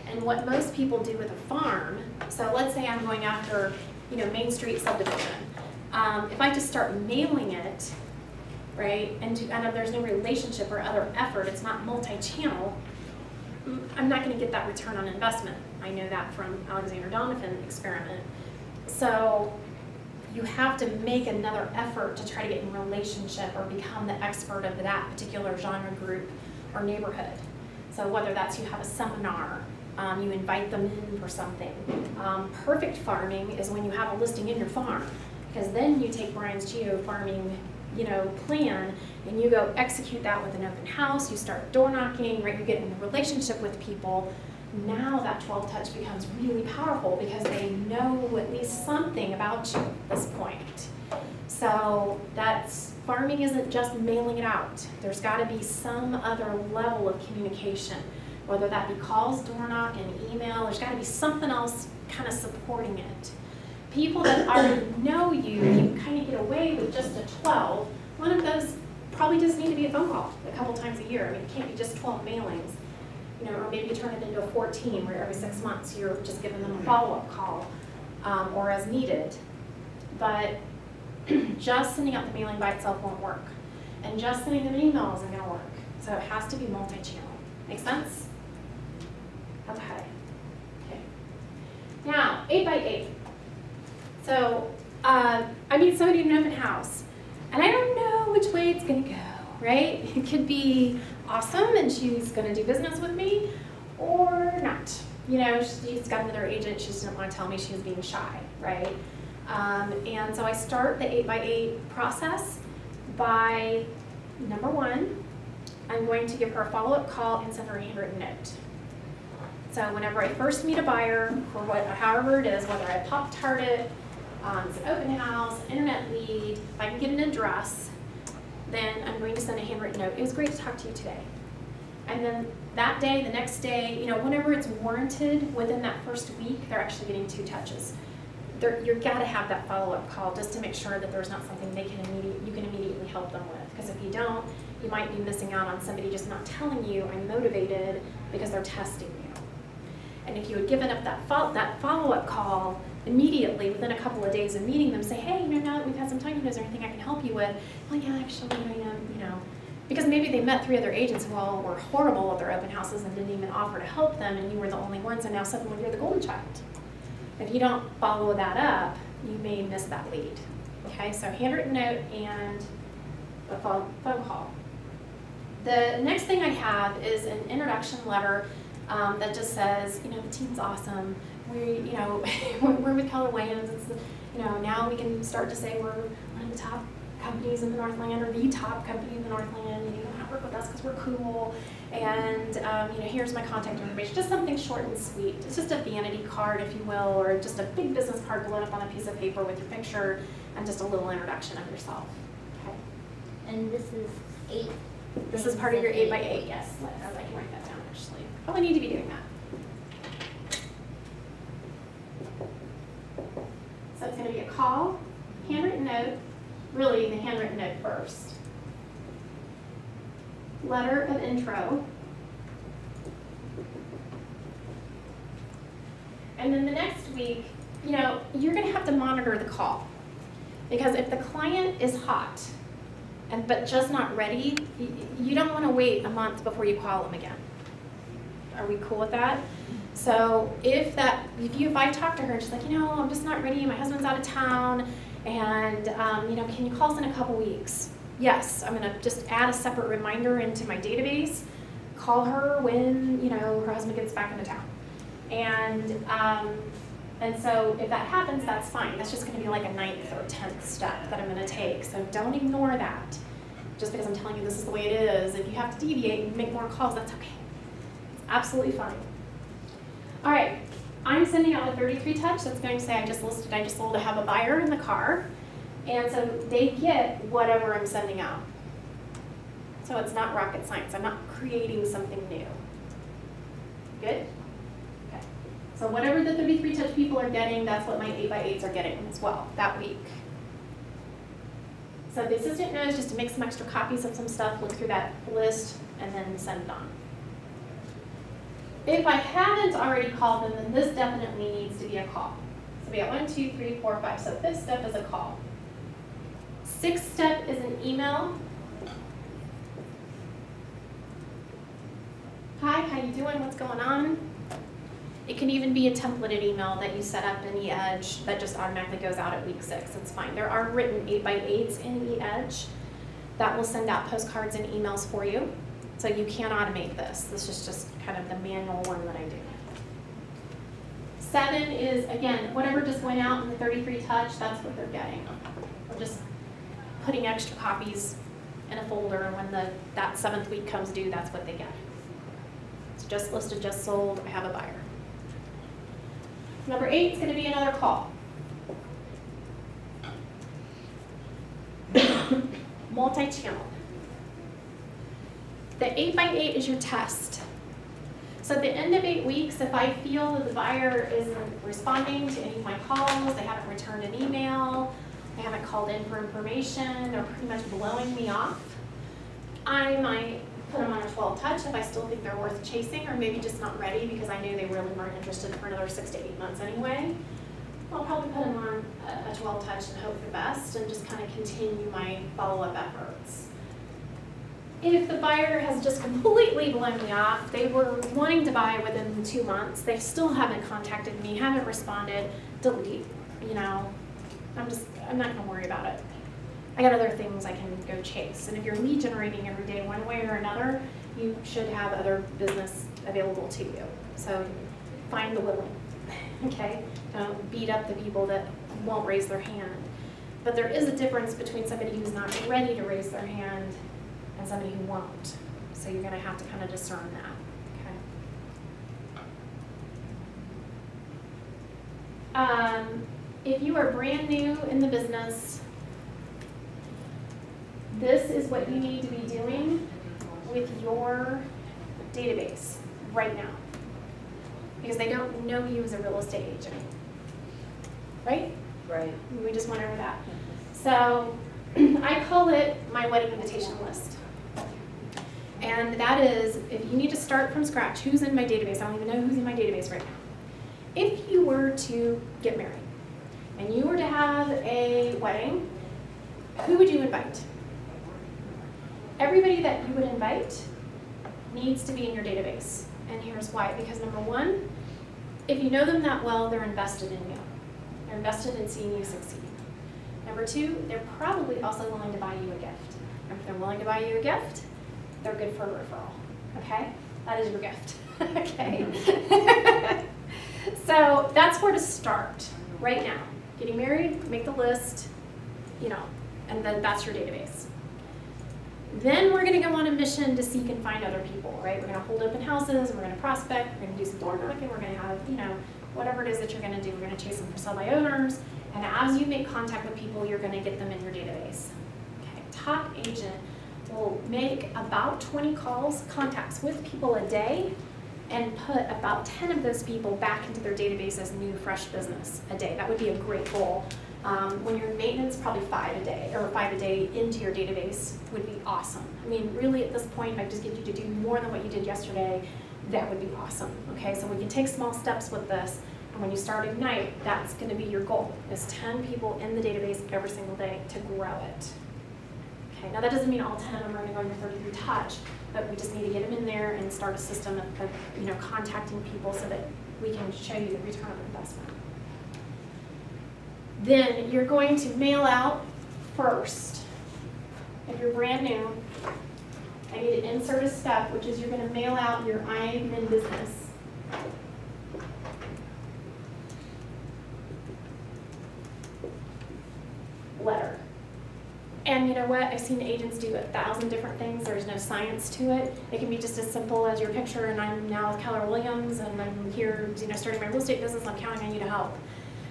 And what most people do with a farm, so let's say I'm going after, Main Street subdivision. If I just start mailing it, right, and there's no relationship or other effort, it's not multi-channel, I'm not going to get that return on investment. I know that from Alexander Donovan experiment. So you have to make another effort to try to get in relationship or become the expert of that particular genre group or neighborhood. So whether that's you have a seminar, you invite them in for something. Perfect farming is when you have a listing in your farm, because then you take Brian's geo farming, plan, and you go execute that with an open house. You start door knocking, right? You get in a relationship with people. Now that 12 touch becomes really powerful because they know at least something about you at this point. So farming isn't just mailing it out. There's got to be some other level of communication, whether that be calls, door knock, and email. There's got to be something else kind of supporting it. People that already know you kind of get away with just a 12. One of those probably just need to be a phone call a couple times a year. I mean, it can't be just 12 mailings. Or maybe you turn it into a 14 where every 6 months you're just giving them a follow-up call or as needed. But just sending out the mailing by itself won't work. And just sending them an email isn't going to work. So it has to be multi-channel. Make sense? Okay. Now, 8x8. So I meet somebody in an open house, and I don't know which way it's going to go, right? It could be awesome, and she's going to do business with me, or not. She's got another agent. She just didn't want to tell me she was being shy, right? And so I start the 8x8 process by, number one, I'm going to give her a follow-up call and send her a handwritten note. So whenever I first meet a buyer, for however it is, whether I Pop-Tart it, it's an open house, internet lead, if I can get an address, then I'm going to send a handwritten note. It was great to talk to you today. And then that day, the next day, whenever it's warranted within that first week, they're actually getting 2 touches. You've got to have that follow-up call just to make sure that there's not something you can immediately help them with. Because if you don't, you might be missing out on somebody just not telling you, I'm motivated, because they're testing you. And if you had given up that follow-up call immediately, within a couple of days of meeting them, say, hey, now that we've had some time, is there anything I can help you with? Well, yeah, actually, I am. Because maybe they met 3 other agents who all were horrible at their open houses and didn't even offer to help them, and you were the only ones, and now suddenly you're the golden child. If you don't follow that up, you may miss that lead. Okay, so handwritten note and a phone call. The next thing I have is an introduction letter that just says, the team's awesome. We're with Keller Williams. It's now we can start to say we're one of the top companies in the Northland, or the top company in the Northland. You don't have to work with us because we're cool. And here's my contact information. Just something short and sweet. It's just a vanity card, if you will, or just a big business card blown up on a piece of paper with your picture and just a little introduction of yourself. Okay. And this is 8. This is part of your 8x8. Yes. I can write that down actually. Probably need to be doing that. So it's going to be a call, handwritten note. Really, the handwritten note first. Letter of intro. And then the next week, you're going to have to monitor the call. Because if the client is hot, but just not ready, you don't want to wait a month before you call them again. Are we cool with that? So if I talk to her and she's like, I'm just not ready, my husband's out of town, and can you call us in a couple weeks? Yes, I'm gonna just add a separate reminder into my database, call her when her husband gets back into town. And so if that happens, that's fine. That's just gonna be like a 9th or 10th step that I'm gonna take. So don't ignore that. Just because I'm telling you this is the way it is. If you have to deviate and make more calls, that's okay. It's absolutely fine. All right, I'm sending out a 33 touch. That's going to say I just sold to have a buyer in the car. And so they get whatever I'm sending out. So it's not rocket science. I'm not creating something new. Good? Okay. So whatever the 33 touch people are getting, that's what my 8x8s are getting as well that week. So the assistant knows just to make some extra copies of some stuff, look through that list, and then send it on. If I haven't already called them, then this definitely needs to be a call. So we got 1, 2, 3, 4, 5. So 5th step is a call. 6th step is an email. Hi, how you doing? What's going on? It can even be a templated email that you set up in eEdge that just automatically goes out at week 6. It's fine. There are written 8x8s in eEdge that will send out postcards and emails for you. So you can automate this. This is just kind of the manual one that I do. 7 is, again, whatever just went out in the 33 touch, that's what they're getting. We're just putting extra copies in a folder, and when that 7th week comes due, that's what they get. It's just listed, just sold, I have a buyer. Number 8 is going to be another call. Multi-channel. The 8x8 is your test. So at the end of 8 weeks, if I feel that the buyer isn't responding to any of my calls, they haven't returned an email, they haven't called in for information, they're pretty much blowing me off, I might put them on a 12 touch if I still think they're worth chasing, or maybe just not ready because I knew they really weren't interested for another 6 to 8 months anyway. I'll probably put them on a 12 touch and hope for the best and just kind of continue my follow-up efforts. If the buyer has just completely blown me off, they were wanting to buy within 2 months, they still haven't contacted me, haven't responded, delete, I'm not gonna worry about it. I got other things I can go chase. And if you're lead generating every day one way or another, you should have other business available to you. So find the willing, okay? Don't beat up the people that won't raise their hand. But there is a difference between somebody who's not ready to raise their hand and somebody who won't. So you're gonna have to kind of discern that, okay? If you are brand new in the business, this is what you need to be doing with your database right now. Because they don't know you as a real estate agent. Right? Right. We just went over that. So I call it my wedding invitation list. And that is, if you need to start from scratch, who's in my database? I don't even know who's in my database right now. If you were to get married and you were to have a wedding, who would you invite? Everybody that you would invite needs to be in your database. And here's why. Because number one, if you know them that well, they're invested in you. They're invested in seeing you succeed. Number two, they're probably also willing to buy you a gift. And if they're willing to buy you a gift, they're good for a referral. Okay? That is your gift. Okay? So that's where to start right now. Getting married, make the list, and then that's your database. Then we're going to go on a mission to seek and find other people, right? We're going to hold open houses, we're going to prospect, we're going to do some door knocking, we're going to have, whatever it is that you're going to do. We're going to chase them for sell by owners. And as you make contact with people, you're going to get them in your database. Okay, top agent will make about 20 contacts with people a day, and put about 10 of those people back into their database as new, fresh business a day. That would be a great goal. When you're in maintenance, probably 5 a day, or 5 a day into your database would be awesome. I mean, really at this point, if I just get you to do more than what you did yesterday, that would be awesome. Okay, so we can take small steps with this, and when you start Ignite, that's gonna be your goal, is 10 people in the database every single day to grow it. Okay, now that doesn't mean all 10 of them are gonna go in your 33 touch, but we just need to get them in there and start a system of contacting people so that we can show you the return on investment. Then you're going to mail out first. If you're brand new, I need to insert a step, which is you're going to mail out your I'm in business letter. And you know what? I've seen agents do 1,000 different things. There's no science to it. It can be just as simple as your picture, and I'm now with Keller Williams, and I'm here, starting my real estate business. I'm counting on you to help.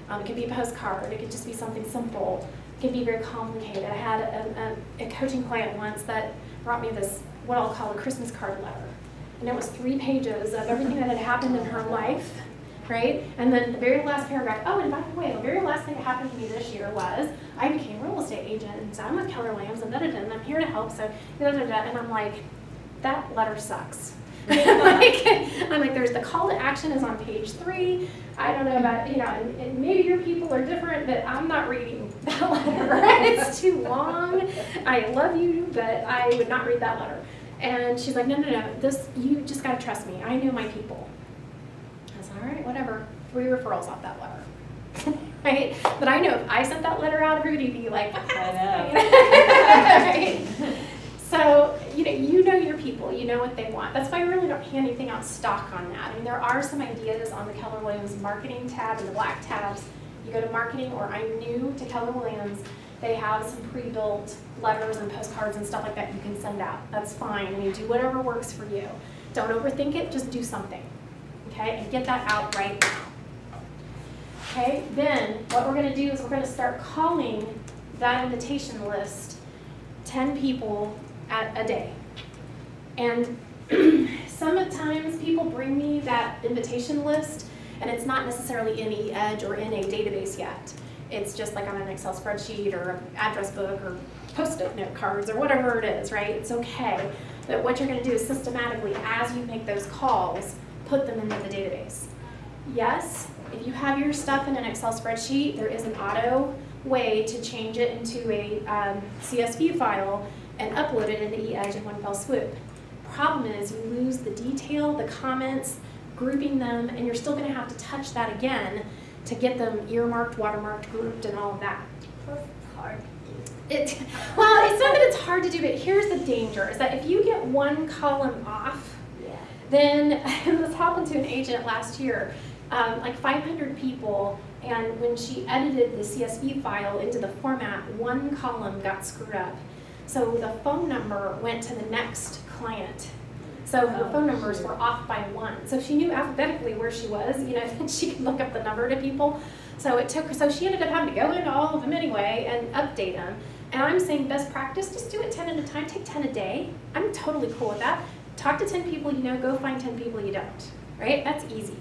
It could be a postcard. It could just be something simple. It could be very complicated. I had a coaching client once that brought me this, what I'll call a Christmas card letter. And it was 3 pages of everything that had happened in her life, right? And then the very last paragraph, oh, and by the way, the very last thing that happened to me this year was I became a real estate agent, and so I'm with Keller Williams, and and I'm here to help, so and I'm like, that letter sucks. I'm like, there's the call to action is on page 3. I don't know about, and maybe your people are different, but I'm not reading that letter. It's too long. I love you, but I would not read that letter. And she's like, no, this, you just got to trust me. I know my people. I was like, all right, whatever. 3 referrals off that letter. Right? But I know if I sent that letter out, everybody would be like, I know. Right? So, you know your people, you know what they want. That's why I really don't hand anything out stock on that. I mean, there are some ideas on the Keller Williams marketing tab and the black tabs. You go to marketing, or I'm new to Keller Williams, they have some pre-built letters and postcards and stuff like that you can send out. That's fine. I mean, do whatever works for you. Don't overthink it, just do something. Okay, and get that out right now. Okay, then what we're gonna do is we're gonna start calling that invitation list 10 people a day. And sometimes people bring me that invitation list, and it's not necessarily in eEdge or in a database yet. It's just like on an Excel spreadsheet or an address book or Post-it note cards or whatever it is, right? It's okay. But what you're going to do is systematically, as you make those calls, put them into the database. Yes, if you have your stuff in an Excel spreadsheet, there is an auto way to change it into a CSV file and upload it into eEdge in one fell swoop. Problem is you lose the detail, the comments, grouping them, and you're still going to have to touch that again to get them earmarked, watermarked, grouped, and all of that. It's hard. Well, it's not that it's hard to do, but here's the danger, is that if you get one column off, then, and this happened to an agent last year, like 500 people, and when she edited the CSV file into the format, one column got screwed up. So the phone number went to the next client. So her phone numbers were off by 1. So she knew alphabetically where she was, and she could look up the number to people. So so she ended up having to go into all of them anyway and update them. And I'm saying best practice, just do it 10 at a time, take 10 a day. I'm totally cool with that. Talk to 10 people you know, go find 10 people you don't, right? That's easy.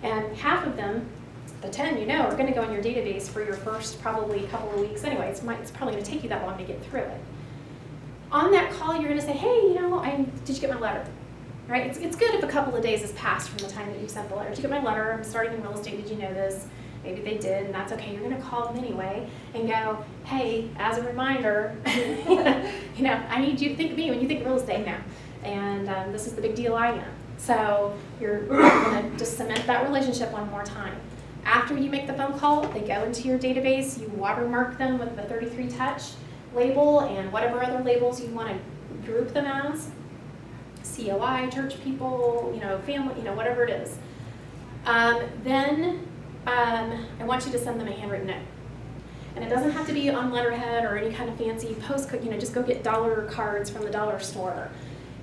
And half of them the 10 you know are going to go in your database for your first probably couple of weeks anyway. It's probably going to take you that long to get through it. On that call, you're going to say, hey, you know, did you get my letter? Right? It's good if a couple of days has passed from the time that you sent the letter. Did you get my letter? I'm starting in real estate. Did you know this? Maybe they did, and that's okay. You're going to call them anyway and go, hey, as a reminder, you know, I need you to think of me when you think of real estate now. And this is the big deal I am. So you're going to just cement that relationship one more time. After you make the phone call, they go into your database. You watermark them with the 33 touch label and whatever other labels you want to group them as. COI, church people, you know, family, you know, whatever it is. Then I want you to send them a handwritten note. And it doesn't have to be on letterhead or any kind of fancy postcard, you know, just go get dollar cards from the dollar store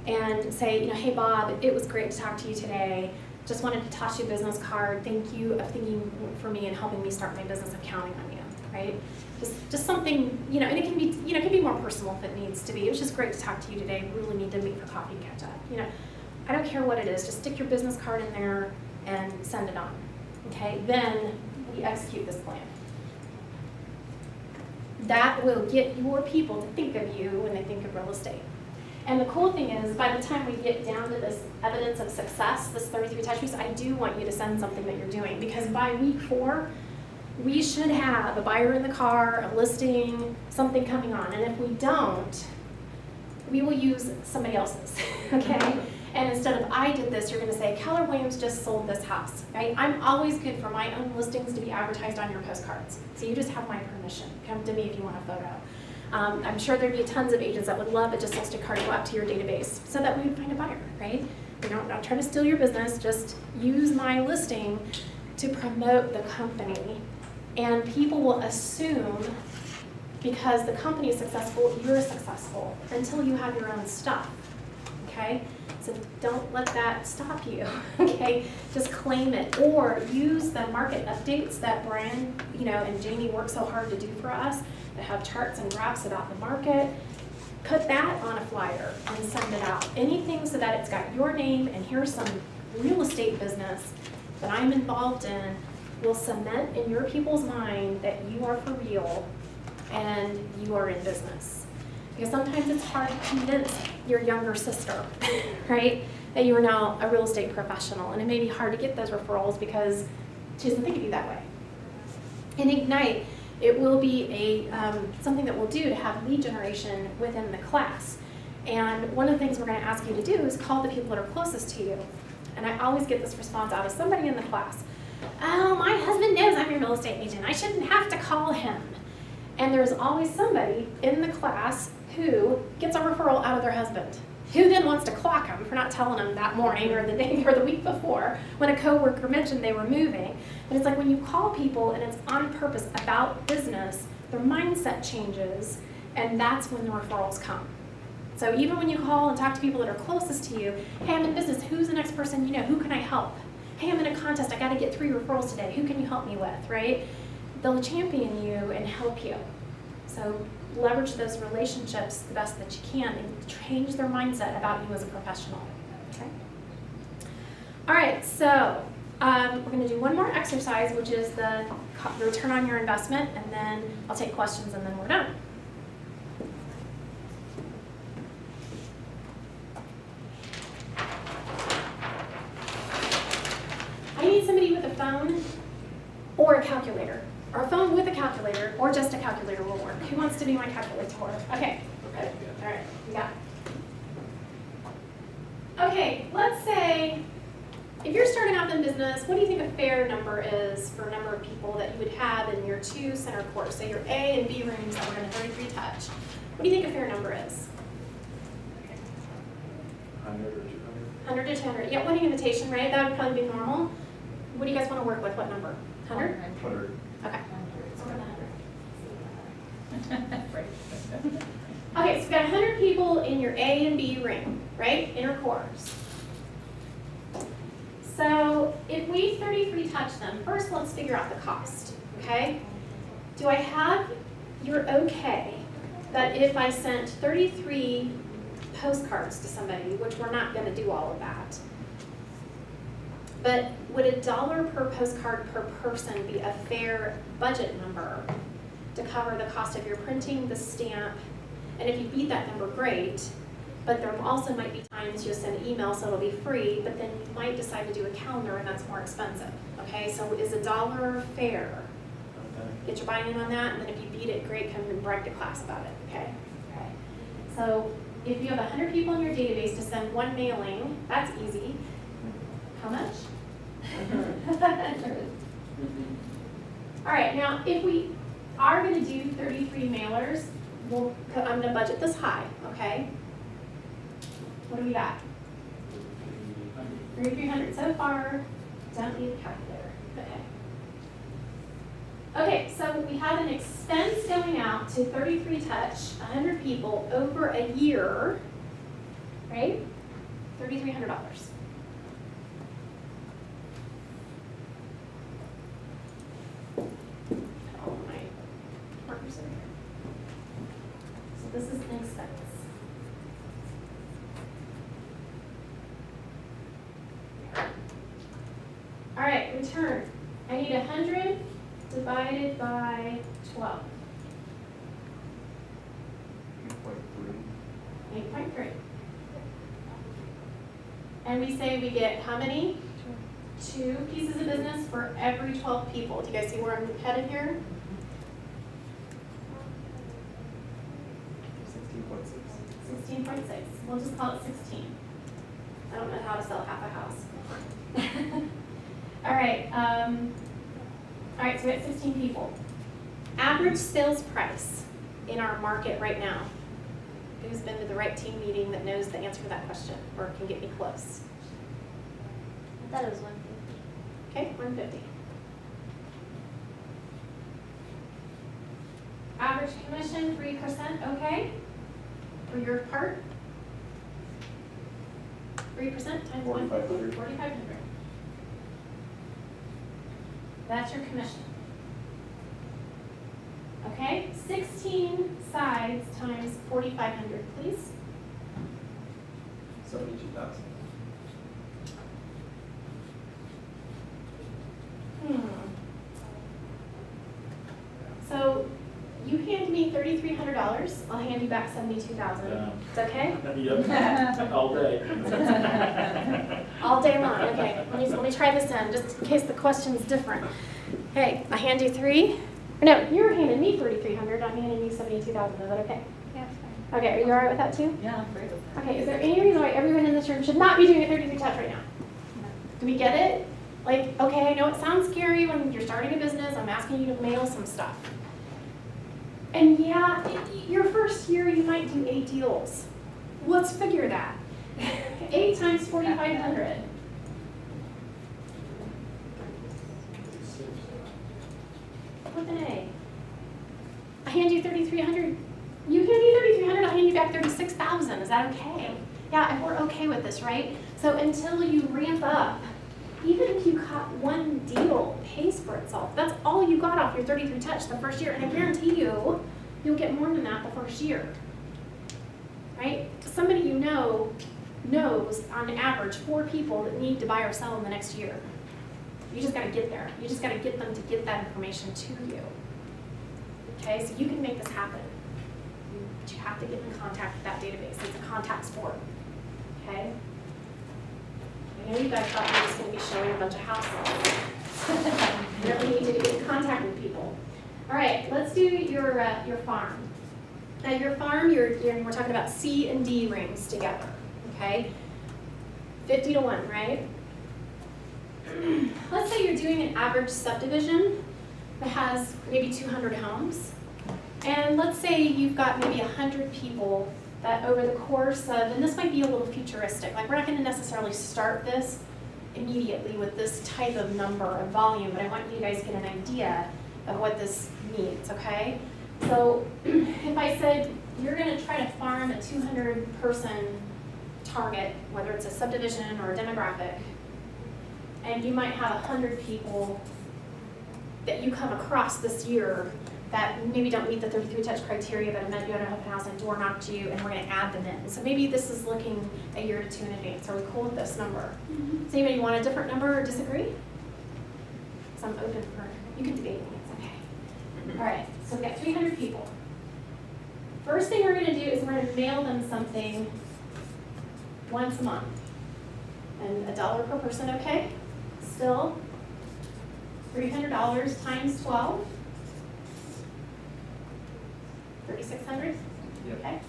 and say, you know, hey Bob, it was great to talk to you today. Just wanted to toss you a business card. Thank you of thinking for me and helping me start my business. I'm counting on you, right? Just something, you know, and it can be, you know, it can be more personal if it needs to be. It was just great to talk to you today. We really need to meet for coffee and catch up. You know, I don't care what it is. Just stick your business card in there and send it on. Okay, then we execute this plan. That will get your people to think of you when they think of real estate. And the cool thing is, by the time we get down to this evidence of success, this 33 touch piece, I do want you to send something that you're doing, because by week 4, we should have a buyer in the car, a listing, something coming on. And if we don't, we will use somebody else's, okay? And instead of I did this, you're going to say, Keller Williams just sold this house, right? I'm always good for my own listings to be advertised on your postcards. So you just have my permission. Come to me if you want a photo. I'm sure there'd be tons of agents that would love it just to card go out to your database so that we would find a buyer, right? We don't not trying to steal your business, just use my listing to promote the company. And people will assume because the company is successful, you're successful until you have your own stuff, okay? So don't let that stop you, okay? Just claim it, or use the market updates that Brian, you know, and Jamie work so hard to do for us, that have charts and graphs about the market. Put that on a flyer and send it out. Anything so that it's got your name and here's some real estate business that I'm involved in will cement in your people's mind that you are for real and you are in business. Because sometimes it's hard to convince your younger sister, right, that you are now a real estate professional. And it may be hard to get those referrals because she doesn't think of you that way. In Ignite, it will be something that we'll do to have lead generation within the class. And one of the things we're going to ask you to do is call the people that are closest to you. And I always get this response out of somebody in the class. Oh, my husband knows I'm your real estate agent. I shouldn't have to call him. And there's always somebody in the class who gets a referral out of their husband, who then wants to clock them for not telling them that morning or the day or the week before when a coworker mentioned they were moving. But it's like when you call people and it's on purpose about business, their mindset changes, and that's when the referrals come. So even when you call and talk to people that are closest to you, hey, I'm in business, who's the next person you know, who can I help? Hey, I'm in a contest, I gotta get 3 referrals today, who can you help me with, right? They'll champion you and help you. So leverage those relationships the best that you can and change their mindset about you as a professional, okay? All right, so we're gonna do one more exercise, which is the return on your investment, and then I'll take questions and then we're done. I need somebody with a phone or a calculator, or a phone with a calculator, or just a calculator will work. Who wants to be my calculator? Okay, good. All right, you got it. Okay, let's say, if you're starting out in business, what do you think a fair number is for a number of people that you would have in your 2 center cores, so your A and B rooms that we're going to 33 touch? What do you think a fair number is? 100 or 200? 100 to 200. Yeah, wedding invitation, right? That would probably be normal. What do you guys want to work with? What number? 100? 100. Okay. Okay, so we've got 100 people in your A and B ring, right? Inner cores. So if we 33 touch them, first let's figure out the cost, okay? Do I have your okay that if I sent 33 postcards to somebody, which we're not going to do all of that, But would $1 per postcard per person be a fair budget number to cover the cost of your printing, the stamp? And if you beat that number, great. But there also might be times you'll send email, so it'll be free, but then you might decide to do a calendar and that's more expensive. Okay, so is $1 fair? Get your buy-in on that, and then if you beat it, great, come and brag to class about it, okay? Okay. So if you have 100 people in your database to send one mailing, that's easy. How much? All right, now if we are gonna do 33 mailers, I'm gonna budget this high, okay? What do we got? 3,300 so far, don't need a calculator, okay. Okay, so we have an expense going out to 33 touch, 100 people over a year, right? $3,300. Oh, my markers over here. So this is an expense. All right, return. I need 100 divided by 12. 8.3. And we say we get how many? 2 pieces of business for every 12 people. Do you guys see where I'm headed here? 16.6. We'll just call it 16. I don't know how to sell half a house. All right, so we have 16 people. Average sales price in our market right now. Who's been to the right team meeting that knows the answer to that question or can get me close? I thought it was 150. Okay, 150. Average commission, 3%, okay? For your part? 3% times 150, 4,500. That's your commission. Okay, 16 sides times 4,500, please. 72,000. So you hand me $3,300. I'll hand you back $72,000. Yeah. It's okay? Yep, all day. All day long. Okay, let me try this in, just in case the question's different. Okay, I hand you 3. No, you're handing me $3,300. I'm handing you $72,000. Is that okay? Yeah, it's fine. Okay, are you all right with that too? Yeah, I'm great with that. Okay, is there any reason why everyone in this room should not be doing a 33 touch right now? Do we get it? Like, okay, I know it sounds scary when you're starting a business. I'm asking you to mail some stuff. And yeah, your first year you might do 8 deals. Let's figure that. 8 times 4,500. With an A. I hand you 3,300. You hand me 3,300, I'll hand you back 36,000. Is that okay? Yeah, we're okay with this, right? So until you ramp up, even if you caught one deal, it pays for itself. That's all you got off your 33 touch the first year, and I guarantee you, you'll get more than that the first year, right? Somebody you know knows, on average, 4 people that need to buy or sell in the next year. You just gotta get there. You just gotta get them to get that information to you. Okay, so you can make this happen. But you have to get in contact with that database. It's a contact sport, okay? I know you guys thought I was going to be showing a bunch of houses. You really need to get in contact with people. All right, let's do your farm. Now your farm, we're talking about C and D rings together, okay? 50 to 1, right? Let's say you're doing an average subdivision that has maybe 200 homes. And let's say you've got maybe 100 people that over the course of, and this might be a little futuristic, like we're not going to necessarily start this immediately with this type of number of volume, but I want you guys to get an idea of what this means, okay? So if I said you're going to try to farm a 200-person target, whether it's a subdivision or a demographic, and you might have 100 people that you come across this year that maybe don't meet the 33 touch criteria, but I met you at an open house and door knocked you, and we're gonna add them in. So maybe this is looking a year or two in advance. Are we cool with this number? Does anybody want a different number or disagree? So I'm open for, you can debate me, it's okay. All right, so we've got 300 people. First thing we're gonna do is we're gonna mail them something once a month. And $1 per person, okay? Still, $300 times 12. 3,600? Yep. Okay.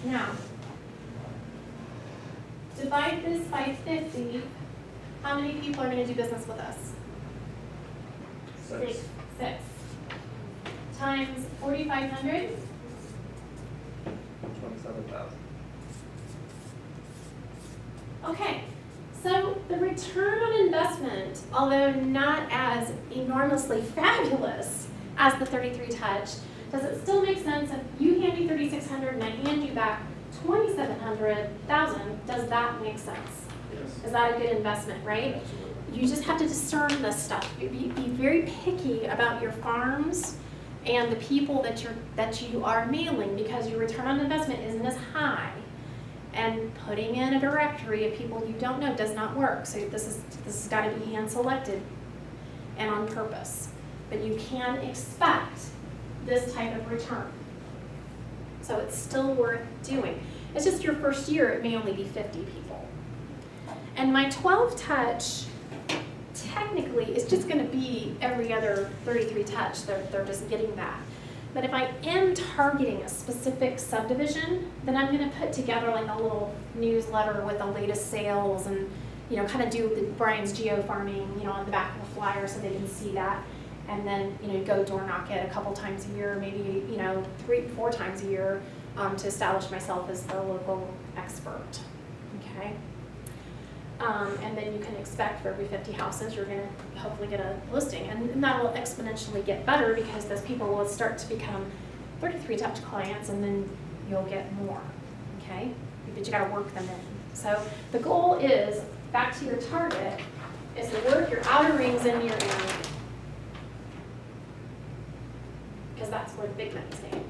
Now, divide this by 50. How many people are going to do business with us? 6. 6. Times 4,500? 27,000. Okay. So the return on investment, although not as enormously fabulous as the 33 touch, does it still make sense if you hand me 3,600 and I hand you back 2,700,000? Does that make sense? Yes. Is that a good investment, right? Absolutely. You just have to discern this stuff. Be very picky about your farms and the people that you are mailing, because your return on investment isn't as high. And putting in a directory of people you don't know does not work. So this has got to be hand selected and on purpose. But you can expect this type of return. So it's still worth doing. It's just your first year, it may only be 50 people. And my 12 touch technically is just going to be every other 33 touch. They're just getting that. But if I am targeting a specific subdivision, then I'm going to put together like a little newsletter with the latest sales and, kind of do the Brian's Geo Farming, on the back of the flyer so they can see that. And then, go door knock it a couple times a year, maybe, 3-4 times a year to establish myself as the local expert, okay? And then you can expect for every 50 houses, you're going to hopefully get a listing. And that will exponentially get better because those people will start to become 33 touch clients, and then you'll get more, okay? But you got to work them in. So the goal is, back to your target, is to work your outer rings into your inner ring. Because that's where the big money's made.